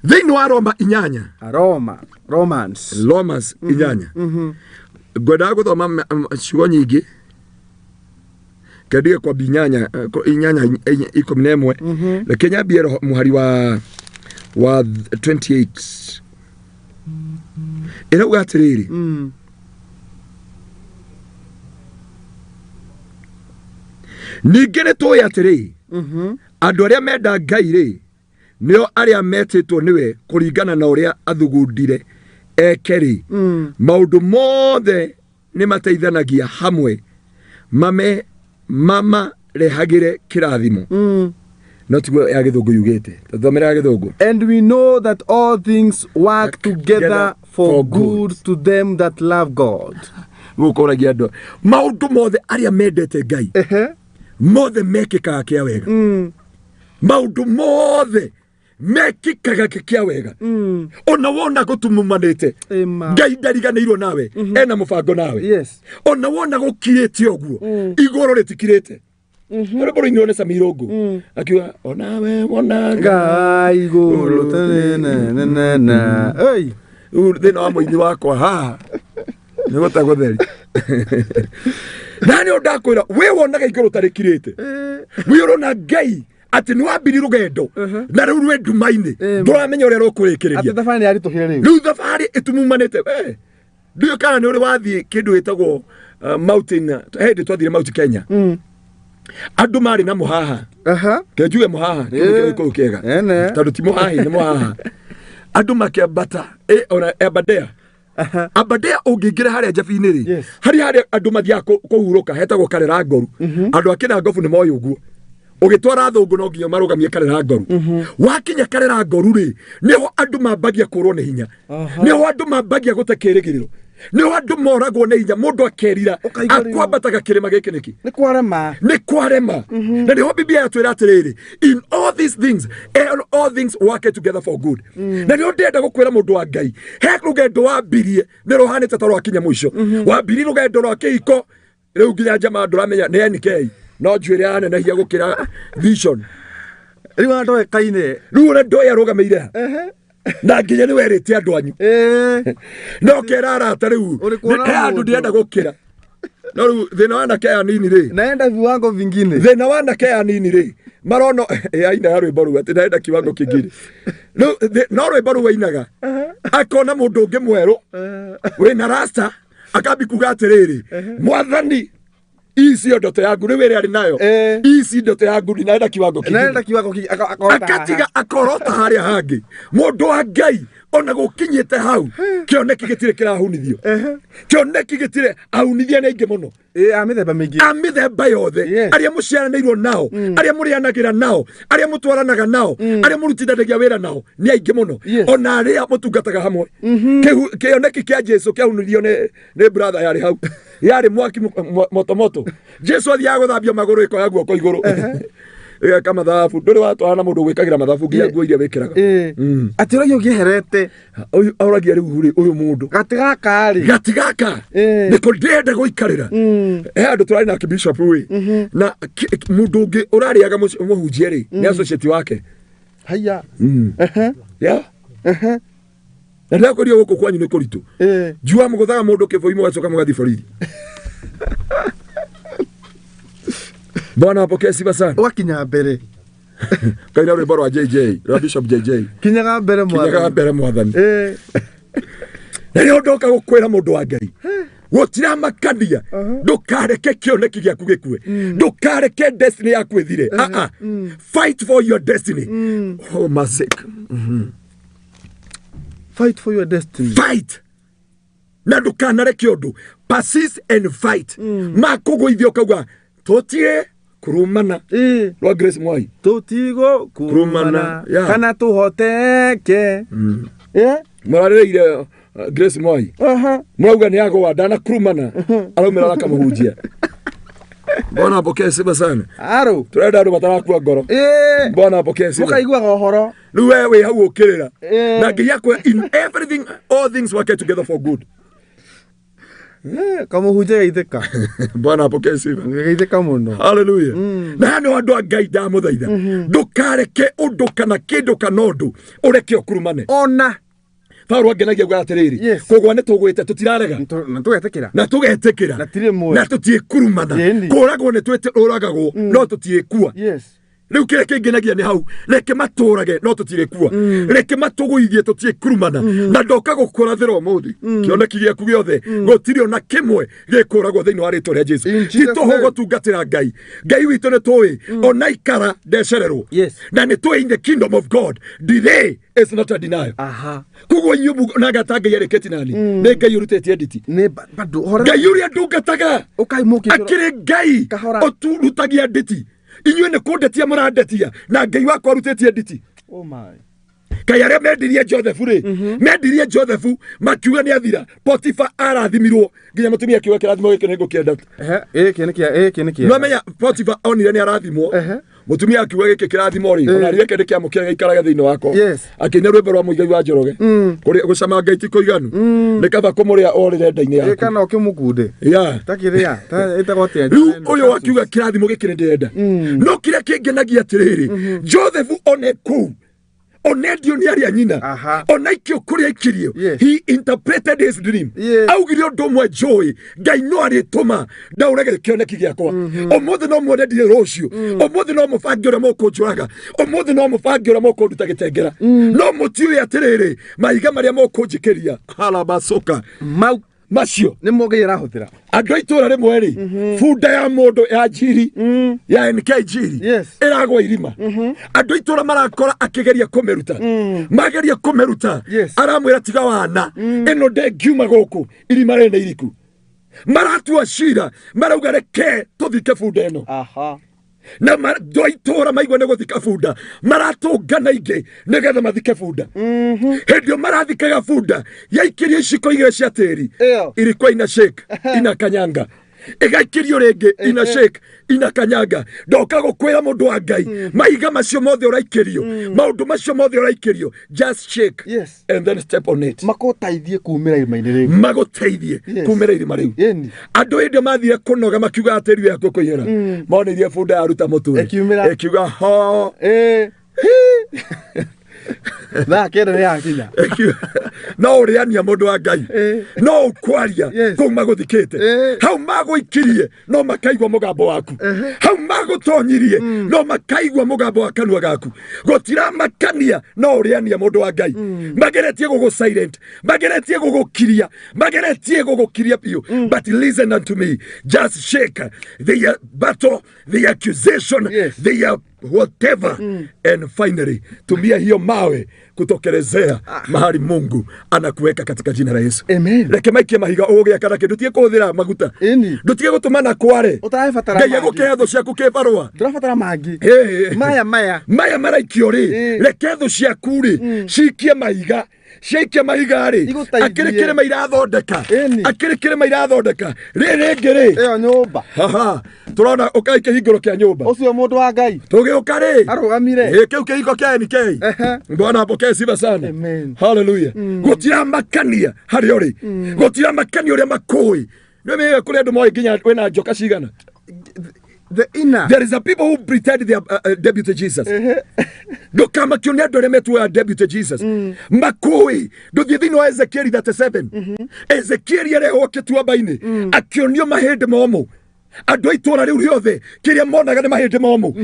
thini wa Roma inyanya Romans inyanya ngoda guthoma ciugo nyingi kadige kwa binyanya inyanya 11 lakini abiero muhari wa 28 ira ugatiriri ningene to yatiri andu aria menda ngai ri nio aria metitwo niwe kuringana na uria athugundire ekeri maundu mothe ni mateithanagia hamwe mama rehagire kirathimo not ya githungu yugite thomera ya githungu and we know that all things work together for good to them that love God gukoragia andu maundu mothe aria mendete ngai mothe mekikaga kia wega maundu mothe mekikaga kia wega ona wona gutumumanite ngai ndariganirwo nawe ena mubango nawe ona wona gukirite oguo igoro ritikirite ore boro inyone samirogo akiwa onawe wona ngai igoro na hey thina wa muini wakwa ha ni gutagutheri nani ondakwira we wonaga igoro tarikirite we urona ngai ati ni wambiri rugendo na riu rwe ndumaini nduramenya uria rukurikiriria ati thabari ari tuhire riu thabari itumumanite ndio kana ni uri wathie kindu gitagwo mountain hendi twathire Mount Kenya andu mari na muhaha kejuge muhaha kindu kega tondu ti muhahi ni muhaha andu makiambata ona abadea ungingira haria njabini ri haria andu mathia kuhuruka hetagwo karera ngoru andu akina ngofu ni moyo uguo ugitwara thungu no nginya marugamie karera ngoru wakinya karera ngoru ri niho andu mambagia kurwo ni hinya niho andu mambagia gutekirigiriro niho andu moragwo ni hinya mundu akerira akwambataga kirima giki niki ni kwarema na niho Biblia yatwira atiriri in all things work together for good na niho ndenda gukwira mundu wa ngai he rugendo wambirie ni ruhanite ta rwakinya mwisho wambirie rugendo rwa kihiko riu nginya jama nduramenya ni NK no njwire anene hia gukira vision riu andu kaine riu ndo yarugameire na nginya ni werete andu anyu no kerara ta riu ni andu ndienda gukira no riu thina wana kaya nini ri naenda viwango vingine thina wana kaya nini ri marono aina ya rwimbo ru ati naenda kiwango kingine no rwimbo ru wainaga akona mundu ungi mweru wina rasta akabi kuga atiriri mwathani isi ndoto yangu ni were ari nayo isi ndoto yangu ni naenda kiwango akatiga akorota haria hangi mundu wa ngai ona gukinyite hau kioneki gitire kirahunithio kioneki gitire ahunithia ni ingi muno amithemba mingi amithemba yothe aria muciaranirwo nao aria murianagira nao aria mutwaranaga nao aria murutithanagia wira nao ni aingi muno ona aria mutungataga hamwe kioneki kia Jesu kiahunirio ni brother yari hau yari mwaki moto Jesu athiaga guthambia maguru iko ya guoko iguru kama mathabu nduri watwara mundu gwikagira mathabu nginya nguo iria wikiraga ati uragia ugiherete uyu auragia riu uyu mundu gatigaka niko ndenda guikarira andu turari na bishop we na mundu ungi urariaga muhunjie ri ni associate wake haya na ndakorio guku kwanyu ni kuritu jua muguthaga mundu kivoimo gacoka mugathi borithi Bwana apokee sifa sana. Wakinya mbere. Kaina rwimbo rwa JJ, rwa Bishop JJ. Kinyaga mbere mwathani. Na rĩo ndoka gũkwĩra mũndũ wa Ngai. Gũtira makania. Ndũkareke kĩoneki gĩaku gĩkue. Ndũkareke destiny yaku ĩthire. Fight for your destiny. Oh my sake. Fight for your destiny. Fight. Na ndũkanareke ũndũ. Persist and fight. Makũgũithia ũkauga totie kurumana rwa Grace Mwai totigo kurumana kana tuhoteke mwarĩire Grace Mwai mwauga ni yago wadana kurumana araumira raka muhunjia Bwana apokee sifa sana aro turenda andu matarakua ngoro Bwana apokee sifa mukaigua gohoro riu wewe hau ukirira na nginya kwa in everything all things work together for good kama huje gaitheka Bwana apokee sifa gaitheka muno haleluya na no andu a Ngai ndamuthaitha ndukareke undu kana kindu kana undu ureke okurumane ona Paulo agenagia gwa atiriri kogwa ne tugwite tutirarega na tugetekira na tutiekurumana koragwo ne twete uragagwo no tutiekua riu kire kingenagia ni hau reke maturage no tutirekua reke matuguithie tutiekurumana na ndoka gukurathira umuthi kioneki giaku giothe gutiri ona kimwe gikuragwo thiini wa ritwa ria Jesu tituhogo tungatira Ngai witu ne tuwi ona ikara ndecererwo na ne tuwi in the kingdom of God delay is not a denial kugwo nyubu na gatanga yereketi nani ne Ngai urutete editi ne bado hora Ngai uri ndungataga akire Ngai oturutagia editi inywe ne kundetia murandetia na Ngai wako arutetie nditi oh my kayare mendirie Joseph makiuga ni athira Potifa arathimirwo nginya mutumia kiuga kirathimo giki ningo kienda kene no menya Potifa onire ni arathimwo mutumia kiuga giki kirathimo ri ona rie kende kiamukira gikaraga thiini wako akinya rwimbo rwa muigai wa njoroge kuri gucama Ngai ti kuiganu ni kaba kumuria orire ndaini yako kana okimukunde takiria itagotia uyo wakiuga kirathimo giki ni ndenda no kire kingenagia atiriri Joseph oneku onedio ni aria nyina onaikio kuria ikirio he interpreted his dream augirio ndomwe joy Ngai no arituma ndaurege kioneki giakwa omothe no mwendedire rocio omothe no mubangi ura moko njuraga omothe no mubangi ura moko nduta gitengera no mutiwe atiriri maiga maria moko njikiria halabasoka macio ni mugeira huthira andu aitura rimwe ri funda ya mundu ya jiri ya NK jiri iragwa irima andu aitura marakora akigeria kumeruta mageria kumeruta aramwira tiga wana ino ndengiuma guku irima rene iriku maratua shira marauga reke tuthike funda ino na doitora maigwa ne guthika funda maratungana ingi nigetha mathike funda hendio marathikaga funda yaikirie iciko igire cia tiri irikwa ina shake ina kanyanga igaikirio ringi ina shake ina kanyanga ndoka gukwira mundu wa Ngai maiga macio mothe uraikirio maundu macio mothe uraikirio just shake and then step on it makotaithie kumira irima-ini riu magoteithie kumira irima riu andu indi mathire kunoga makiuga atiri yako kuihera monirie funda aruta mutu ekiuga ho na kero ya kinya no uriania mundu wa Ngai no ukwaria ko maguthikite hau maguikirie no makaigwa mugambo waku hau magutonyirie no makaigwa mugambo wa kanua gaku gotira makania no uriania mundu wa Ngai mageretie gugu silent mageretie gugukiria piu but listen unto me just shake the battle the accusation the whatever. And finally, tumia hiyo mawe kutokelezea mahali Mungu anakuweka katika jina la Yesu. Amen. Reke maikie mahiga uge kana kindu tie kuthira maguta. Ndutige gutumana kware. Utaefatara. Ngai aguketho ciaku kibarua. Ndirafatara mangi. Maya maraikio ri. Reke thu ciaku ri. Cikie mahiga. Shake mahiga ri. Akirikire maira thondeka. Akirikire maira thondeka. Riri ngiri. Iyo nyumba. Haha. Turona ukai kihingiro kia nyumba. Ucio mundu wa Ngai. Tugiuka ri. Arugamire. Kiu kihiko kia ni kei. Bwana apokee sifa sana. Amen. Hallelujah. Gutira makania hari ori. Gutira makania uri makui. Nime kuri andu moi ginya wena njoka cigana. The inner. There is a people who pretend they are deputy Jesus. Do kama kionia do remetu ya deputy Jesus. Makui. Do thino Ezekiel 37. Ezekiel yere hoke tuwa baini. Akionio mahede momo. Adoi tora riu riothe kiria monaga ni mahinde momu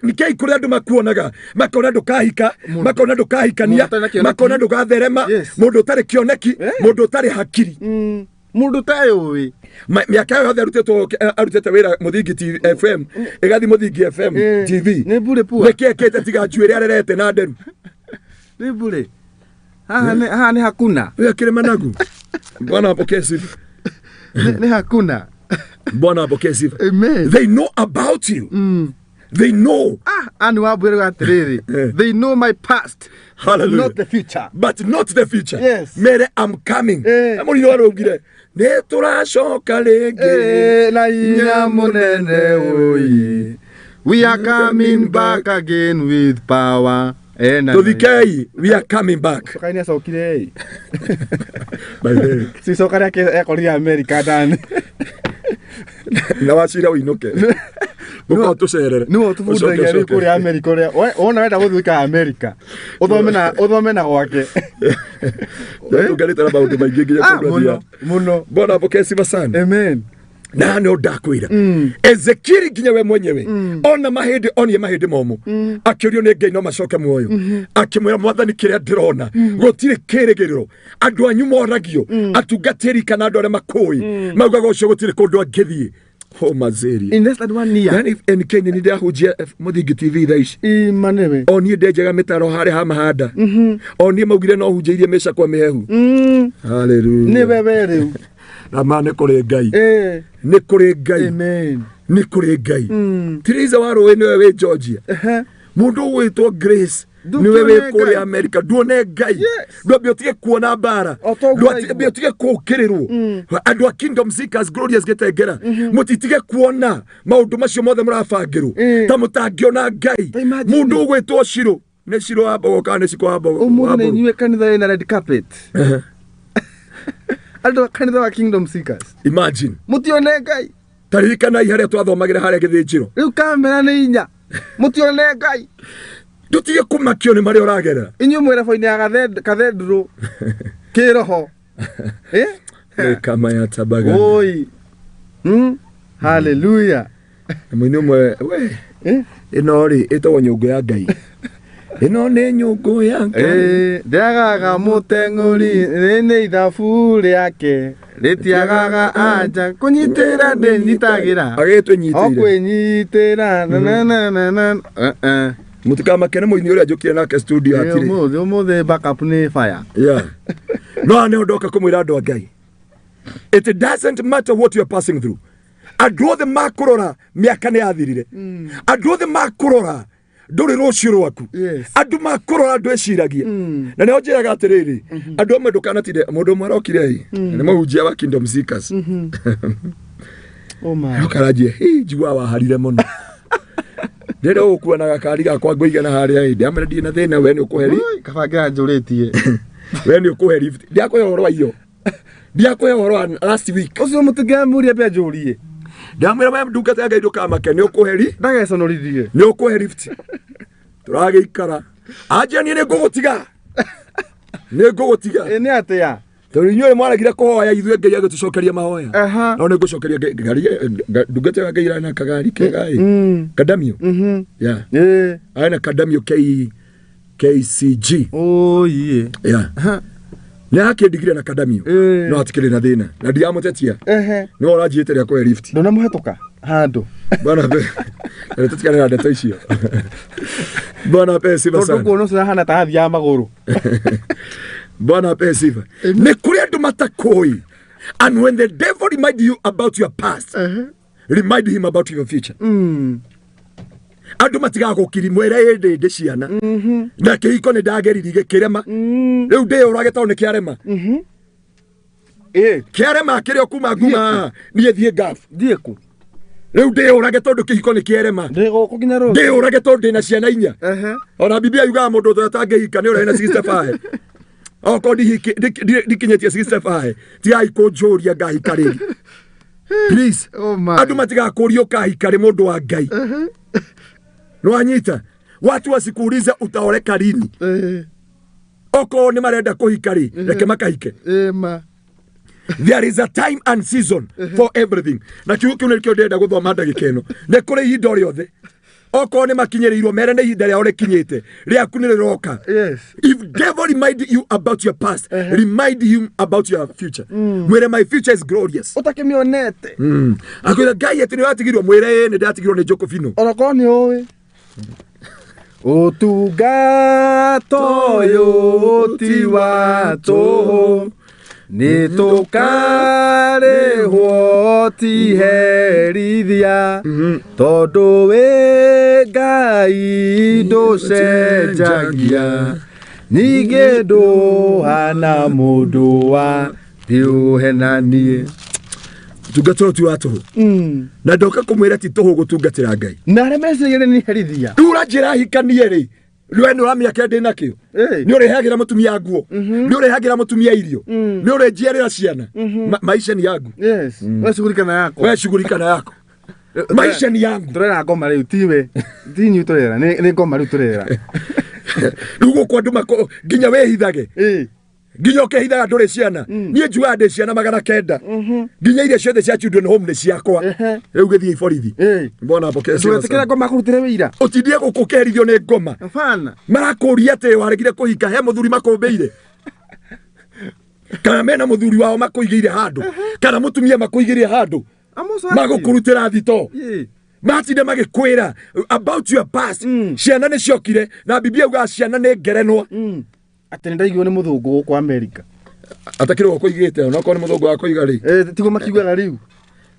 nikei kuri andu makuonaga makona ndukahika makona ndukahikania makona ndugatherema mundu utari kioneki mundu utari hakiri mundu tayo we miaka yothe arutete wira Muthingi FM igathi Muthingi FM TV ni bure pua nekekete tiga njuire arerete na nderu ni bure haha ni hakuna wewe kile managu Bwana apokee sifa ni hakuna Bwana apokee sifa. Amen. They know about you. They know. Anu wabwere atiriri. They know my past. Hallelujah. Not the future. But not the future. Yes. Mere I'm coming. Amuri no arugire. Ne turashoka lege. Na ina munene oyi. We are coming back again with power. To the K, we are coming back. Kaini asokire. By the way. Si sokare ke ekori America dan. Na wachira uinoke. Buko tucerere. No tufude ngari kuri America ore. Ona wenda guthika America. Uthome na gwake. Tugarita na baundu maingi nginya kundu muno. Bwana apokee sifa sana. Amen. Na no ndakwira Ezekiel nginya we mwenyewe ona mahindi onie mahindi momo akiorio ne Ngai no macoke muoyo akimwira mwathani kiria ndirona gutire kirigiriro andu anyu moragio atungatiri kana andu aria makui maugaga ucio gutire kundu angithie ho mazeri in less than 1 year yani en Kenya ni ndia hujia Muthingi TV thaici manebe onie ndenjaga mitaro hari ha mahanda onie maugire no hunjeirie meca kwa mihehu hallelujah ni bebe riu na mane kuri Ngai ni kuri Ngai amen ni kuri Ngai Teresa waro ni wewe Georgia mundu witwa Grace ni wewe kuri America duone Ngai ndo biotige kuona bara ndo biotige kukirirwo andu a Kingdom Seekers Glorious Getegera mutitige kuona maundu macio mothe murabangirwo ta mutangiona Ngai mundu witwa Shiro ne Shiro abo kana siko abo umune niwe kanitha ina red carpet Aldo kanitha wa Kingdom Seekers. Imagine. Mutione Ngai. Taririkana iharia twathomagira haria githijiro. Riu kamera ni inya. Mutione Ngai. Ndutige kumakio ni mari uragera. Inyu mwera foini ya cathedral. Kiroho. Kama ya tabaga. Oi. Hallelujah. Mwini mwe we. Inori ito nyungu ya Ngai. Ino ne nyungu ya Ngai. Ndiagaga mutenguri ni ithabu riake. Ritiagaga anja kunyitira ndinitagira. Agetwe nyitira. Okwenyitira na. Mutikama kene mwini uri ajukire nake studio atiri. Umuthi backup ni fire. Yeah. No ane odoka kumwira andu a Ngai. It doesn't matter what you are passing through. Andu othe makurora miaka ni yathirire. Andu othe makurora nduri rucio rwaku andu makurora andu eciragia na ne onjiraga atiriri andu amwe ndukanatinde mundu mwe arokire ni muhunjia wa Kingdom Seekers oh my ukarajie njigua waharire muno ndere ukuona gakari gakwa ngoigana haria ndi amera ndi na thina we ni ukuheri kabangira njuritie we ni ukuheri ndiakoya horo wa iyo ndiakoya horo wa last week ucio mutigamuria bia njurie ndamwira we ndungata ya Ngai ndukamake ni ukuheri ndageconorithie ni ukuheri turage ikara aje ni ngugutiga ni atia tori nyore mwaragira kuhoya ithwe Ngai agutucokeria mahoya no ni gucokeria ngari ndungata ya Ngai na kagari kegai kadamio yeah aina kadamio KCG oh yeah ni hake degree na kadamio no atikire na thina na ndiamutetia ni orajiete ria kwa lift ndo namuhetoka hando Bwana be. Tutikana na ndeto icio. Bwana be sifa sana. Ndugu no hana tahathi ya maguru. Bwana be sifa. Ne kuri andu matakoi. And when the devil remind you about your past, remind him about your future. Andu matiga gukiri mwera ende ciana. Na kihiko ne ndageriri gikirema. Riu ndi urageta ne kiarema. Kiarema kirio kuma nguma nie thie gaf. Thie ku. Riu ndi urage tondu kihiko ni kierema. Ndi guku kinya ro. Ndi urage tondu na ciana inya. Ona bibia yuga mundu tatangihika ni ura na 65. Oko dikinyetie 65. Ti ai kunjuria ngai kariri. Please. Andu matiga kurio kahikari mundu wa ngai. No anyita. Watu wasikuuliza utaoleka lini. Oko ni marenda kuhikari. Reke makahike. There is a time and season for everything. Na kiuki unelikio ndenda guthoma ndagikeno. Ne kuri ihinda riothe. Oko ni makinyereirwo mere ne ihinda ria kinyete. Ria kuniroka. Yes. If devil remind you about your past, remind him about your future. Mwere my future is glorious. Utakimionete. Akwira gai ati ni watigirwo mwere ne ndatigirwo ne joko fino. Onako ni owe. UTUNGATA UYU TIWA TUHU Nitukarihwo tiherithia tondu we Ngai nducenjagia ningi nduhana mundu wa thiuhenanie UTUNGATA UYU TIWA TUHU na ndoka kumwira ti tuhu gutungatira Ngai na remecegere ni herithia ura njira hikanie ri Lwe no ramia kende nakio. Ni ore hagira mutumia nguo. Ni ore hagira mutumia irio. Ni ore njierera ciana. Maisha ni yangu. Yes. Wewe shughulika na yako. Wewe shughulika na yako. Maisha ni yangu. Turera ngoma riu tiwe. Tinyu turera. Ni ngoma riu turera. Rugo kwa nduma ginya we hithage. Ginya ukehithaga ndure ciana. Nie njua nde ciana magana kenda. Ginya ile ciothe cia children home ni ciakwa. Riu githii iborithi. Mbona apokea ciana. Tuwetekera ngoma kurutire wira. Utindie gukukerithio ni ngoma. Afana. Marakuria ate waregire kuhika he muthuri makombeire. Kana mena muthuri wao makuigire handu. Kana mutumia makuigire handu. Magukurutira thito. Matinde magikwira about your past. Ciana ni ciokire na bibia uga ciana ni ngerenwa. Ati ndaigwo ni muthungu guku America. Atakirwo kuigite no ko ni muthungu wa kuiga ri. Tigo makigwa riu.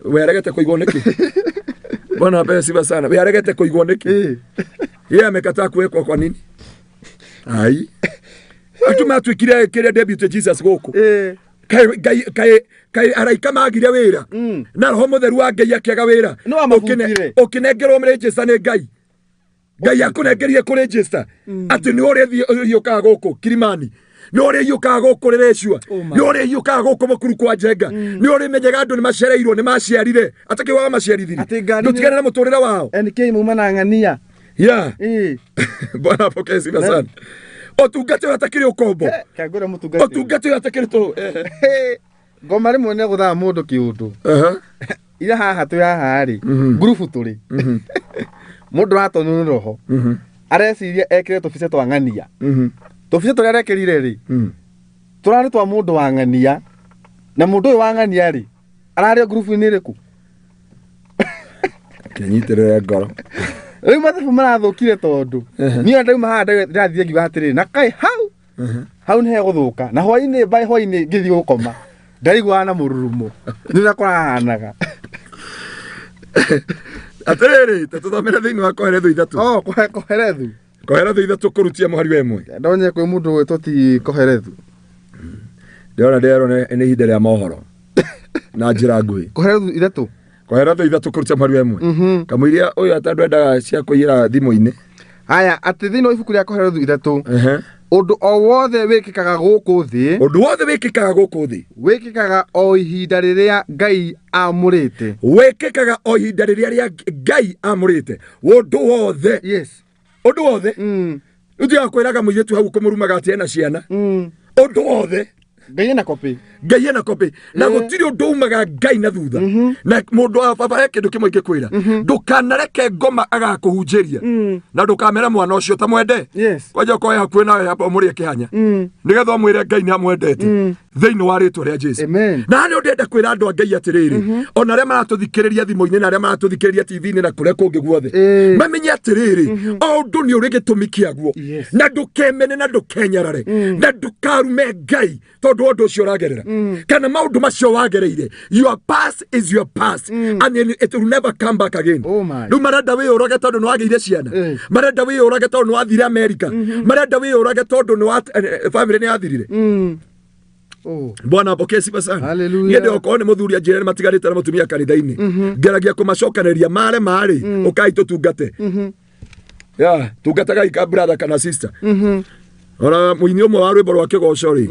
We aregete kuigwo niki. Bwana pesa siba sana. We aregete kuigwo niki. Yeye amekataa kuwekwa kwa nini? Ai. Atuma twikire kire debut Jesus guku. Kai araika magire wira. Na roho mutheru wa Ngai akiaga wira. Ukinengerwo mregister ni Ngai. Ngai akunengerie ku register. Ati ni ore yoka guku Kilimani. Ni ore yoka guku Rereshua. Ni ore yoka guku Mukuru kwa Njenga. Ni ore menyaga andu ni macereirwo ni maciarire. Ataki wa maciarithiri. Tutigane na muturira wao. NK muma na ngania. Ya. Bwana pokea sifa sana. UTUNGATA atakire ukombo. Kagura mutungati. UTUNGATA atakire to. Ngoma rimwe ne gutha mundu kiundu. Ira haha tu haha ri. Group turi. Mundu atonu roho. Areciria ekire tufise twa ngania. Tufise turi arekirire ri. Turari twa mundu wa ngania. Na mundu uyu wa ngania ri. Arari group ni riku. Kenyitere ngoro. Riu mathabu marathukire tondu. Ni andau mahanda ndathie ngiuga atiri na kai hau. Hau ni he guthuka. Na hwaini bai hwaini ngithi gukoma. Ndarigwa na mururumo. Ni nakorahanaga. Atere tuthomera thiini wa koherethu ithatu. Koherethu. Koherethu ithatu kurutia muhari wemwe. Ndonye kwi mundu wetwo ti koherethu. Ndero ni hinde ria mohoro. Na njira ngui. Koherethu ithatu. Koherethu ithatu kurutia muhari wemwe. Kamuiria uyu atandwendaga cia kuira thimu-ini. Haya ati thini ibuku ria koherethu ithatu. Undu o wothe wikikaga guku thi. Undu wothe wikikaga guku thi. Wikikaga o ihinda riria Ngai amurite. Wikikaga o ihinda riria Ngai amurite. Undu wothe. Yes. Undu wothe. Utia kwiraga muiretu hau kumurumaga ati ena ciana. Undu wothe. Ngai na kopi. Ngai ena copy na gutiri undu umaga Ngai na thutha na mundu wa baba yake ndukimwe ngikwira ndukanareke ngoma agakuhunjiria na ndukamera mwana ucio ta mwende kwaje ko ya kwina ya muri kihanya nigetha mwire Ngai ni amwendete thiini wa ritwa ria Jesu na ni ndenda kwira andu Ngai atiriri ona ria maratuthikiriria thimo-ini na ria maratuthikiriria TV-ini na kuria kungi guothe mamenye atiriri o ndu ni uri gitumi kiaguo na ndukemene na ndukenyarare na ndukarume Ngai tondu ndu ucio uragerera kana maundu macio wagereire your past is your past and it will never come back again riu marenda wiyurage tondu ni wageire ciana marenda wiyurage tondu ni wathire America marenda wiyurage tondu ni family ni yathirire Bwana apokee sifa sana. Ngende okone muthuri ajire matigarite na mutumia kanitha-ini. Ngeragia kumacokaneria mare mari ukai tutungate. Ya, tungataga ika brother kana sister. Ora muini umwe wa rwimbo rwa kigoco ri.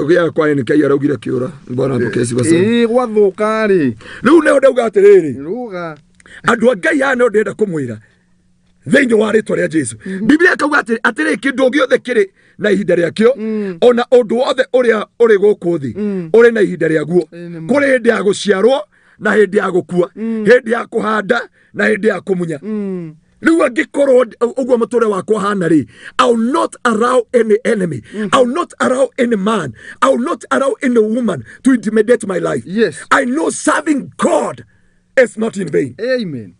Gya kwa ni kai araugire kiura. Bwana apokee sifa sana. Gwathuka ri. Riu ne ndauga atiriri. Ruga. Andu a Ngai ane ndenda kumwira. Thiini wa ritwa ria Jesu. Biblia ikauga atiri kindu giothe kiri na ihinda riakio ona undu wothe uria uri guku thi uri na ihinda riaguo kuri hindi ya guciarwo na hindi ya gukua hindi ya kuhanda na hindi ya kumunya riu angikorwo uguo muture wakwa hana ri I will not allow any enemy I will not allow any man I will not allow any woman to intimidate my life. I know serving God is not in vain. Amen.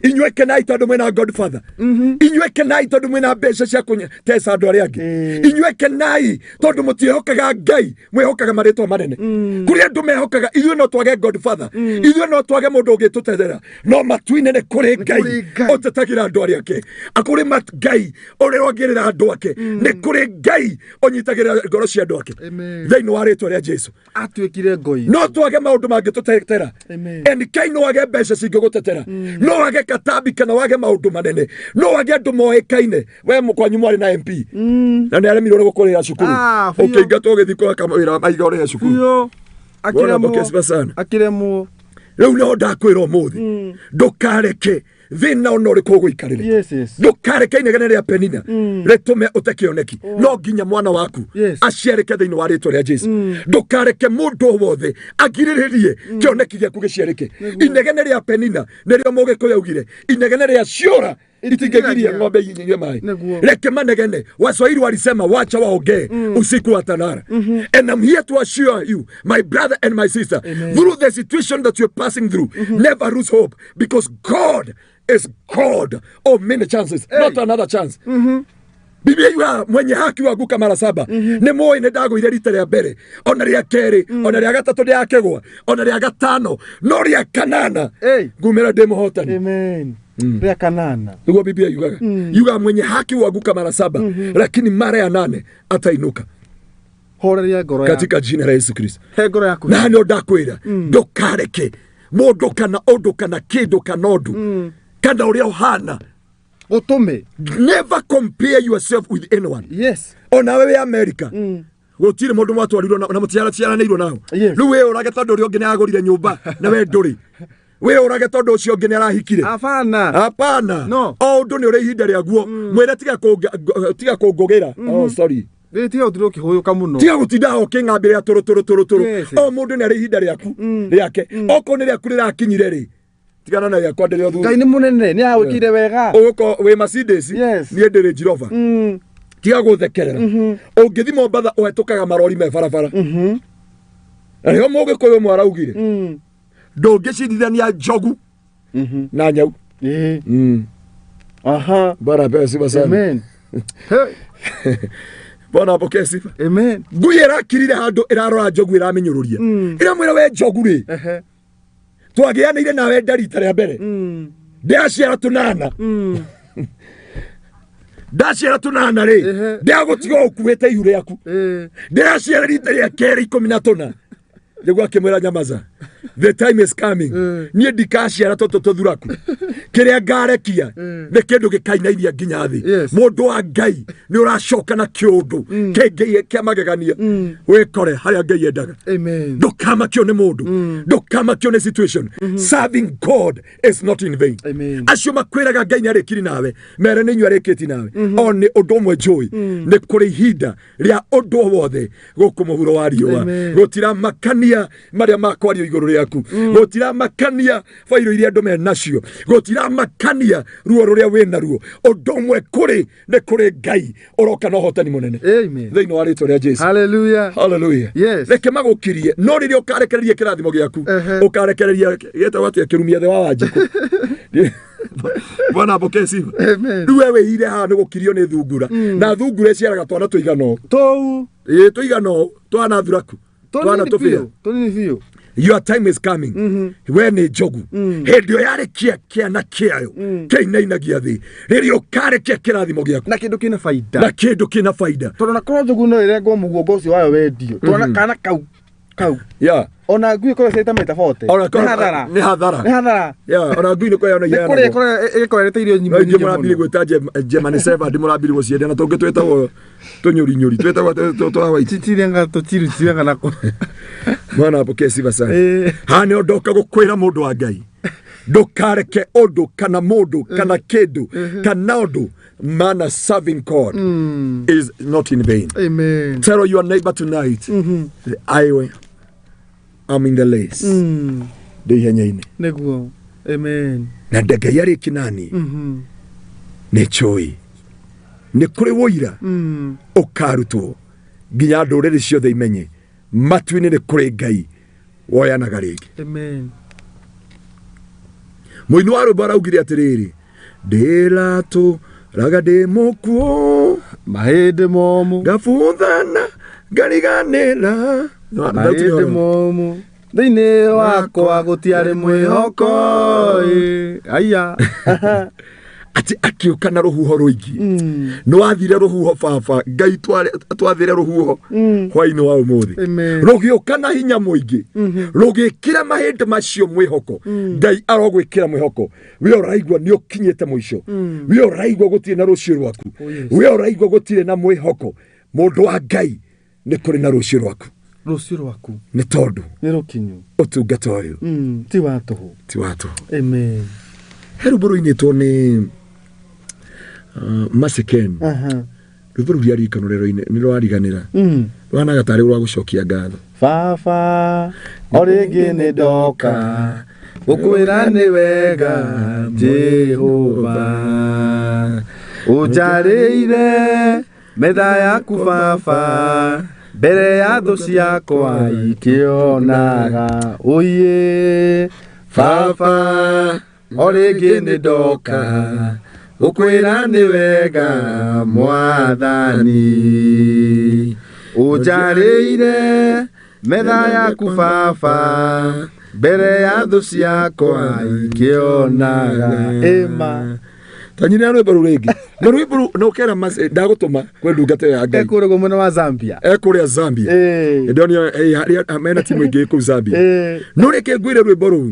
Inywe kenai tondu mwena Godfather inywe kenai tondu mwena mbeca cia kunyetesa andu aria angi inywe kenai tondu mutihokaga Ngai mwihokaga maritwa manene kuri andu mehokaga inywe no twage Godfather inywe no twage mundu ungitutethera no matuine ne kuri Ngai utetagira andu aria angi akuri Ngai uri rogirira andu ake ne kuri Ngai onyitagira ngoro cia andu ake thiini wa ritwa ria Jesu atwikire ngoi no twage maundu mangitutetera and Ngai no wage mbeca cingigutetera no wage katabi kana wage maundu manene no wage andu moekaine we mukwanyu mwari na MP na ni aremiro gukorera cukuru ukiingatwo githiko akamwira maigore ya cukuru akiremo riu no ndakwira umuthi ndukareke thina ono ri kuguikarire ndukareke inegene ria Penina ritume utekioneki no nginya mwana waku aciareke thiini wa ritwa ria Jesu ndukareke mundu wothe agiriririe kioneki giaku giciareke inegene ria Penina nirio mugikuyu augire inegene ria ciora itingegiria ng'ombe yinywe mai reke manegene Waswahili walisema wacha waongee usiku wa tanara and I'm here to assure you my brother and my sister through the situation that you're passing through never lose hope because God is God of many chances not another chance Biblia yuga mwenye haki waguka mara 7 ni moyo ne dago ile rita ria mbere ona ria keri ona ria gatatu ria kegwa ona ria gatano no ria kanana ngumera demo hotani amen ria kanana niguo Biblia yuga mwenye haki waguka mara 7 lakini mara ya 8 atainuka horeria ngoro ya katika jina la Yesu Kristo he ngoro yaku na ndio ndakwira ndukareke mundu kana undu kana kindu kana undu kana uria uhana utume never compare yourself with anyone ona wewe America gutire mundu mwatwarirwo na mutiara neirwo nao riu we urage tondu uri ongi ni agurire nyumba na we nduri we urage tondu ucio ongi ni arahikire hapana no o undu ni uri ihinda riaguo mwire tiga kungugira sorry tiga utiro kihuyuka muno tiga gutinda ho king'ambire turu o mundu ni ari ihinda riaku riake oko ni riaku rirakinyire ri tigana na yakwa ndere othu Ngai ni munene ni awikire wega uko we Mercedes ni ndere Jirova tiga guthekerera ungithi Mombatha uhetukaga marori me barabara ariho mugikuyu mwaraugire ndungicirithania njogu na nyau bara pesi basana amen Bwana apokee sifa amen ngui irakirire handu irarora njogu iramenyururia iramwira we njogu ri twagianaire nawe ndarita ria mbere ndaciara tunana ndaciara tunana ri ndagutiga ukuite ihure yaku ndaciara rita ria keri 14 niguo akimwira nyamaza the time is coming nie ndikaciara toto tuthuraku kiria ngarekia ne kindu gikainainia nginya thi mundu wa Ngai ni uracoka na kiundu kingi kia magegania wikore haria Ngai endaga. Amen. Ndukamakio ni mundu ndukamakio ni situation. Serving God is not in vain. Amen. Acio makwiraga Ngai ni arikiri nawe mere ni nyu arikiti nawe oni undu mwe joy ni kuri ihinda ria undu wothe guku muhuro wa riua gutira makania maria makwario iguru riaku gutira makania fairo iria andu me nacio gutira makania ruo ruria wina ruo undu mwe kuri ni kuri Ngai uroka no hotani munene. Amen. Thiini wa ritwa ria Jesu. Hallelujah. Hallelujah. Yes. Reke magukirie no riria ukarekereria kirathimo giaku ukarekereria geta watu kirumia the wa wanjiku Bwana apokee sifa. Amen. Riu wewe ire ha ni gukirio ni thungura na thungura ciaraga twana tuigano tou tuigano twana thuraku twana tufio tuni fio. Your time is coming. When jogu hendio yare kia na kiayo keinainagia thi ririo kare kia kirathimo giaku na kindu kina faida tondu na korwo jogu no irengo muguongo ucio wayo wendio tona kana kau yeah ona ngui ko seta metafote ni hadhara yeah ona ngui ko yana yana ko irio nyimbo nyimbo murabiri gweta Germany server ndi murabiri gocienda na tonge twetagwo tunyuri twetagwo twa titirenga tutirenga nako mwana apokee sifa sana. Hani ondoka gukwira mundu wa Ngai ndukareke undu kana mundu kana kindu kana undu man serving God is not in vain. Amen. Tell your neighbor tonight I'm in the lace. Ndi henyaine neguo. Amen. Na ndege yari kinani ne choi ne kuri woira ukarutwo nginya nduriri ciothe imenye matu-ini ni kuri Ngai woyanaga ringi. Amen. Muini wa rwimbo araugire atiriri ndiratu raga ndi mukuo mahindi momu ngabuthana ngariganira mahindi momu thiini wakwa gutiari mwihoko aya ati akiuka na ruhuho ruingi no athire ruhuho baba Ngai twathire ruhuho hwaini wa umuthi rugiuka na hinya muingi rugikira mahindi macio mwihoko Ngai arogwikira mwihoko we oraigwa ni ukinyete muico we oraigwa gutire na rucio rwaku we oraigwa gutire na mwihoko mundu wa Ngai ni kuri na rucio rwaku ni tondu ni rukinyu utungata uyu tiwa tuhu amen. Heru buru-ini toni Maseken rwimbo ruria kanu rero-ini ni rwariganira rwana gatari rwa gucokia ngatho baba oringi ni ndoka gukwira ni wega Jehova unjariire metha yaku baba mbere ya thu ciakwa ikionaga uye baba oringi ni ndoka ukwira ni wega Mwathani unjariire metha yaku baba mbere ya thu ciakwa ikionaga ema tanyina rwimbo ruringi na rwimbo no kera ndagutuma kwe ndungata ya Ngai ekurego mwena wa Zambia ndonio hari amena timu ingi ku Zambia no reke ngwire rwimbo ru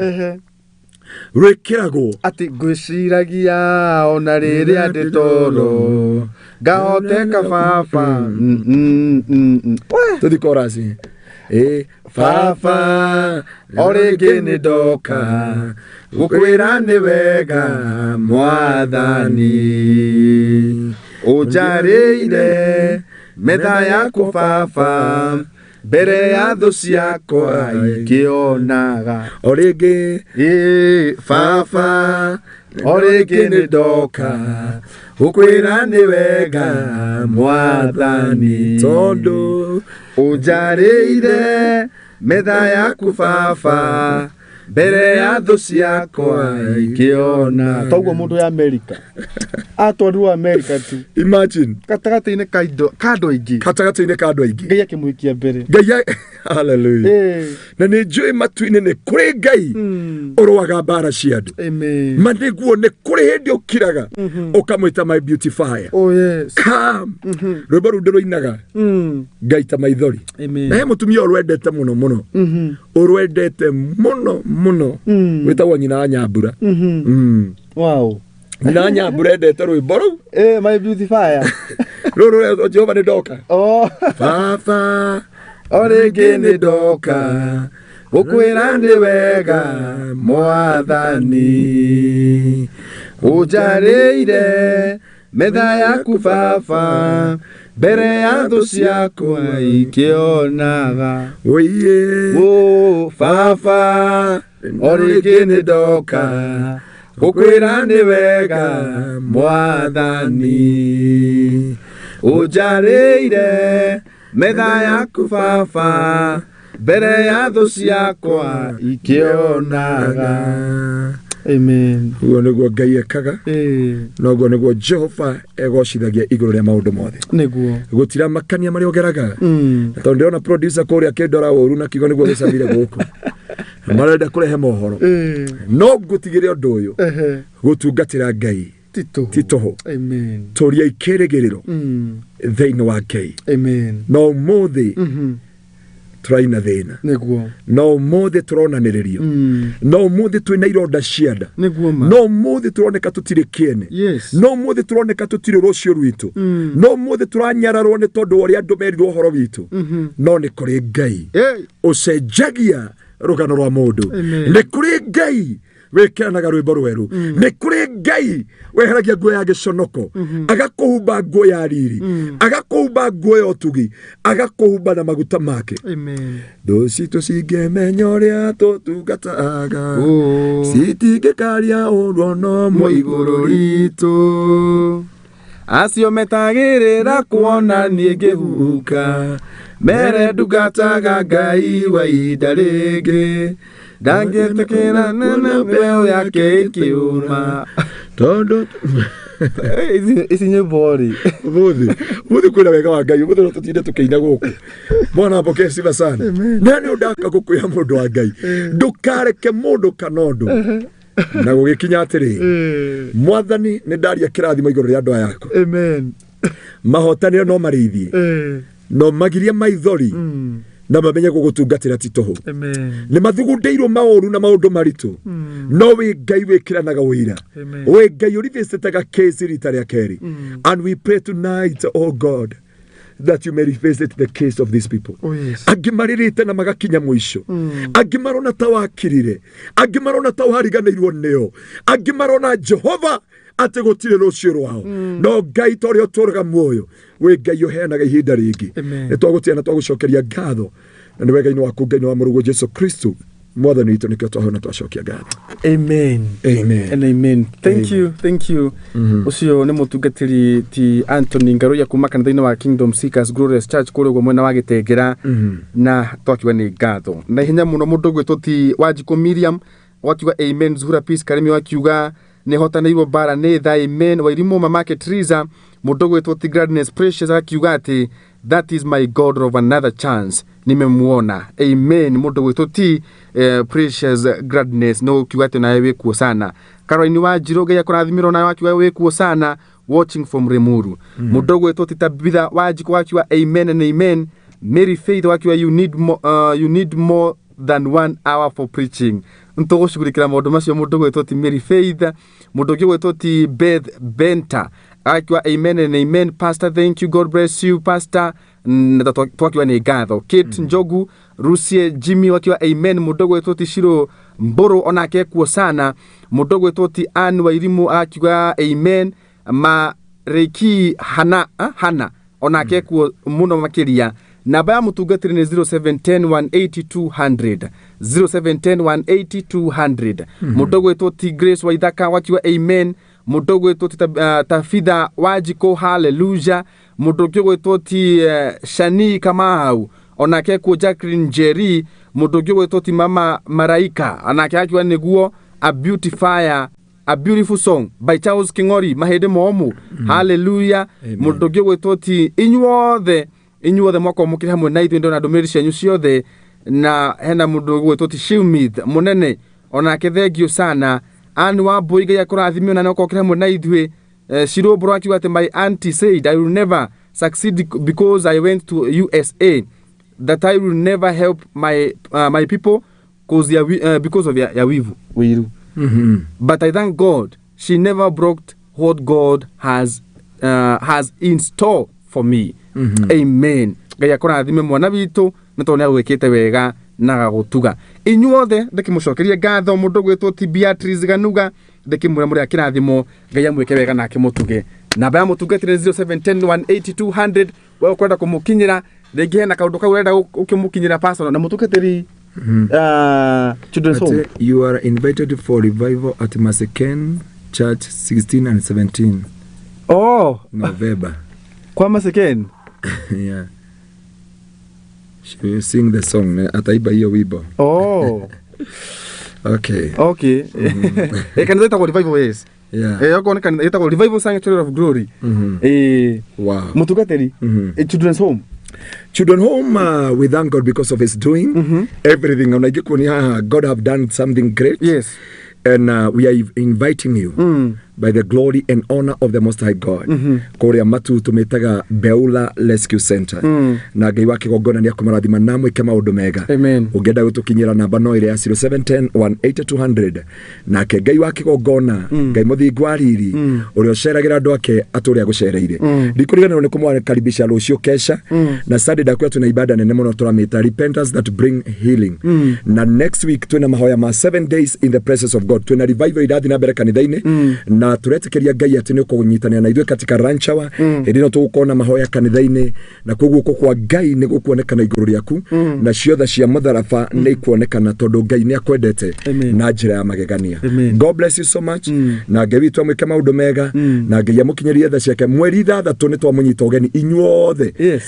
rwikirago ati ngwiciragia ona riria nditoro ngahoteka baba tuthi korasi baba oringi ni ndoka gukwira ni wega Mwathani unjariire metha yaku baba mbere ya thu ciakwa ikionaga oringi baba oringi ni ndoka gukwira ni wega Mwathani tondu unjariire metha yaku baba mbere ya thũ ciakwa ikiona. Toguo mundu ya America atwarirwo America tu. Imagine Gatagata-inĩ kando ingi. Gatagata-inĩ kando ingi. Ngai akĩmũikia mbere. Ngai hallelujah. Na nĩ njũĩ matu-inĩ nĩ kũrĩ Ngai ũrũaga mbara cia andũ. Amen. Manĩguo nĩ kũrĩ hĩndĩ ũkiraga ũkamwĩta my beautifier. Oh yes. Come. Rwĩmbo rũu ndĩrũinaga. Ngai ta maithori. Amen. Na he mũtumia ũrwendete mũno mũno. Ũrwendete mũno mũno. Wĩtagwo nyina wa Nyambura. Wow. Nyina Nyambura endete rwĩmbo rũu. My beautifier. Rũrũ Jehova nĩ ndoka. Oh. Baba o rĩngĩ nĩ ndoka gũkwĩra nĩ wega Mwathani ũnjarĩire metha yaku Baba mbere ya thũ ciakwa ikĩonaga. Oiye Baba o rĩngĩ nĩ ndoka gũkwĩra nĩ wega Mwathani ũnjarĩire metha yaku Baba mbere ya thũ ciakwa ikĩonaga. Amen. Uguo nĩguo Ngai ekaga. Noguo nĩguo Jehova egocithagia igũrũ rĩa maũndũ mothe. Nĩguo gũtira makania marĩa ũgeraga. Tondũ ndĩrona producer kũrĩa akĩndora ũru na kiugo nĩguo gĩcamire gũkũ. Marenda kũrehe mohoro. No ngũtigĩre ũndũ ũyũ. Gũtungatĩra Ngai ti tũhũ. Amen. Tũria ikĩrĩgĩrĩro thĩinĩ wa Ngai. Amen. No ũmũthĩ tũraina thĩna. Nĩguo. No ũmũthĩ tũronanĩrĩrio. No ũmũthĩ twĩna ironda cia nda. Nĩguo ma. No ũmũthĩ tũroneka tũtirĩ kĩene. Yes. No ũmũthĩ tũroneka tũtirĩ rũciũ rwitũ. No ũmũthĩ tũranyararwo nĩ tondũ ũrĩa andũ merirwo ũhoro witũ. No nĩ kũrĩ Ngai ũcenjagia rũgano rwa mũndũ. Nĩ kũrĩ Ngai wekanaga rwĩmbo rwerũ. Nĩ kũrĩ Ngai weheragia nguo ya gĩconoko agakũhumba nguo ya riri, agakũhumba nguo ya ũtugi, agakũhumba na maguta make. Amen. Thũ citũ cingĩmenya ũrĩa tũtungataga citingĩkaria ũndũ no igũrũ ritũ. Acio metagĩrĩra kuona niĩ ngĩhuka mere ndungataga Ngai wa ihinda rĩngĩ ndangĩtĩkĩra nene mbeo yake ĩkĩũma. Tondũ ici nyĩmbo rĩ mũthĩ kwĩna wega wa Ngai mũthĩ no tũtinde tũkĩina gũkũ. Mwana mboke siva sana. Na nĩ ũndaka gũkwĩra mũndũ wa Ngai ndũkareke mũndũ kana ũndũ na gũgĩkinya atĩrĩ Mwathani nĩ ndaria kĩrathimo igũrũ rĩa andũ aya yaku. Amen. Mahotanĩre no marĩithie no magirie maithori na mamenye gũgũtungatĩra ti tũhũ. Amen. Nĩ mathugundĩirwo maũru na maũndũ maritũ no wĩ Ngai wĩkĩranaga ũira. Wĩ Ngai ũrivicitaga case rita rĩa kerĩ. And we pray tonight, oh God, that you may revisit the case of these people. Oh, yes. Angĩ marirĩte na magakinya mũico. Angĩ marona ta wakirire. Angĩ marona ta wariganĩirwo nĩo. Angĩ marona Jehova atĩ gũtirĩ rũciũ rwao. No Ngai ta ũrĩa ũtũũraga muoyo wĩ Ngai ũheanaga ihinda rĩngĩ. Nĩ twagũtia na twagũcokeria ngatho na nĩ wega-inĩ waku Ngai wa mũrũgwo Jesu Kristo Mwathani witũ nĩkĩo twaheo na twacokia ngatho. Amen. Amen. And amen. Thank you. Ucio nĩ mũtungatĩri ti Anthony Ngaruiya kuma kanitha-inĩ wa Kingdom Seekers Glorious Church kũrĩa ũguo mwena wa Gĩtengera na twakiuga nĩ ngatho. Na hinya mũno mũndũ ũgwĩtwo ti Wanjikũ Miriam wakiuga amen. Zuhura Peace Karimi wakiuga nĩ hotanĩirwo bara nĩ tha. Amen. Wairimu Mamake Teresa mũndũ ũgwĩtwo ti Gladness Precious akiuga atĩ that is my God of another chance. Nimemuona. Amen. Mũndũ ũgwĩtwo ti Precious Gladness no ukiuga atĩ nawe wĩkuo sana. Caroline wa Njirũ Ngai akũrathimĩrwo nawe wakiuga wĩkuo sana watching from Remuru. Mũndũ ũgwĩtwo ti Tabitha Wanjikũ wakiuga amen and amen. Mary Faith wakiuga you need more than 1 hour for preaching. Ntũgũcugurikĩra maũndũ macio. Mũndũ ũgwĩtwo ti Mary Faith. Mũndũ ũngĩ ũgwĩtwo ti Beth Benta akiuga amen and amen. Pastor, thank you, God bless you Pastor. Twakiuga nĩ ngatho. Kate Njogu Rusie Jimmy wakiuga amen. Mũndũ ũgwĩtwo ti Shiro Mbũrũ onake ekuo sana. Mũndũ ũgwĩtwo ti Ann Wairimu akiuga amen. Reiki Hana onake ekuo mũno makĩria. Namba ya mũtungatĩri nĩ 0710180200 0710180200. Mũndũ ũgwĩtwo ti Grace Waithaka wakiuga amen. Mũndũ ũgwĩtwo ti Tafitha Wanjikũ hallelujah. Mũndũ ũngĩ ũgwĩtwo ti Shani Kamau onake ku Jacqueline Jerry mudungi wetoti mama Maraika anake akiwa niguo a beautiful song by Charles Kingori mahede momu hallelujah mudungi wetoti inyuothe mwako mukire hamwe na ithu ndona ndomiri cianyu ciothe na hena mudungi wetoti Shilmith munene onake thengio sana anu wa boiga ya kurathimio na noko kire hamwe na ithu Shiro bro akiwa ate my auntie said I will never succeed because I went to USA, that I will never help my people because of ya wivu. But I thank God she never broke what God has in store for me. Amen. Gaya kora athime mwana witu natone gwikite wega na gagutuga inyuothe ndekimucokeria ngatho mundu gwitwo ti Beatrice Ganuga ndekimwira muri akirathimo Ngai amwike wega nake mutuge namba ya mutungatire 0710180200 wewe kwenda kumukinyira rege hena kaundu kau urenda ukimukinyira personal na mutungatiri children's home. You are invited for revival at Maseken Church 16 and 17 November. Kwa Maseken? Yeah. She will sing the song ataiba hiyo wibo. Okay. Can they talk about revival ways? Yeah. Can they talk about revival sanctuary of glory? Wow. Mutugateri. Children's home. Children's home, we thank God because of His doing. Everything. God have done something great. Yes. And we are inviting you by the glory and honor of the Most High God. Korea matu tumetaga Beula Rescue Center. Na Ngai wake gogona ni akumarathima namwe kema maundu mega. Amen. Ugenda gutukinyira namba no ile ya 0710180200. Na ke Ngai wake gogona Ngai muthingu ariri uri oceragira andu ake aturi gucereire. Ndikurigana ne kumwa karibisha rucio kesha na Sunday dakwa tuna ibada nene muno turamita repentance that bring healing. Na next week tuna mahoya ma 7 days in the presence of God. Tuna revival irathi na mbere kanithaini na turetekeria Ngai ati ni kunyitana na ithuĩ katika ranchawa ndino tukona mahoya kanithaini na koguo kwa Ngai ni gukuonekana iguru riaku na ciothe cia mutharaba ni ikuonekana tondu Ngai ni akwendete na njira ya magegania. God bless you so much. Na Ngai witu amwike maundu mega na Ngai amukinyerie tha ciake mweri 6 ni twamunyita ugeni inyuothe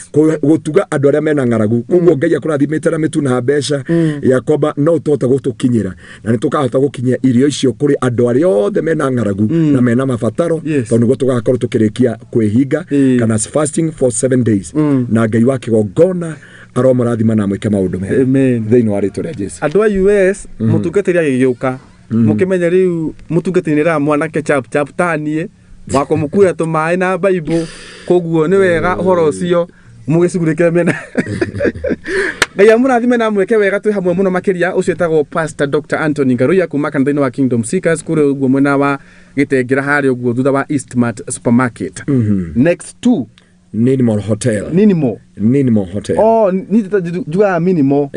gutuga andu aria mena ngaragu koguo Ngai akurathimite na mitu na mbeca Yakoba no tota gutukinyira na ni tukahota gukinyia irio icio kuri andu aria othe mena ngaragu na mena mabataro tondu go tugakorwo tukirikia kwihinga kana fasting for 7 days na Ngai wake gogona aromarathima na mwike maundu mega thiini wa ritwa ria Jesu. Andu a US mutungatiri agigiuka mukimenya riu mutungatirira mwanake chap tanie wako mukuya tumai na Bible koguo ni wega horo ucio mugicugurikira mena Ngai amurathime na mweke wega twi hamwe muno makiria ucio etagwo Pastor Dr. Anthony Ngaruiya kuma kanitha-ini wa Kingdom Seekers kure uguo mwena wa Gitengera hari uguo thutha wa Eastmart Supermarket. Next to Minimal Hotel. Minimal Hotel. Juga minimal.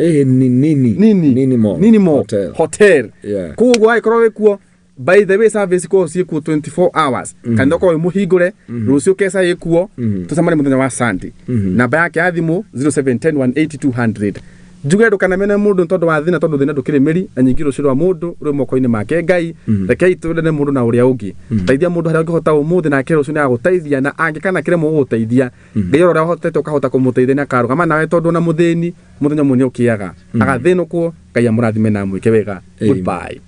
Minimal Hotel. Yeah. Kugo ai korowe kuo by the way service ko si ku 24 hours. Kanda ko muhigure rucio kesa yekuo tusamane muthenya wa Sunday. Namba yake athimu 0710180200. Juga ndukana mena mundu tondu wa thina tondu thina ndukire meri anyingiro ciro wa mundu uri moko-ini make Ngai rekei tudene mundu na uria ungi taithia mundu haria ukihota umuthi na kero ucio ni agutaithia na angikana kire mu gutaithia Ngai uria hotete ukahota kumutaithia na karugama nawe tondu na muthini muthenya munye ukiaga agathino ko Ngai amurathime na mwike wega. Goodbye.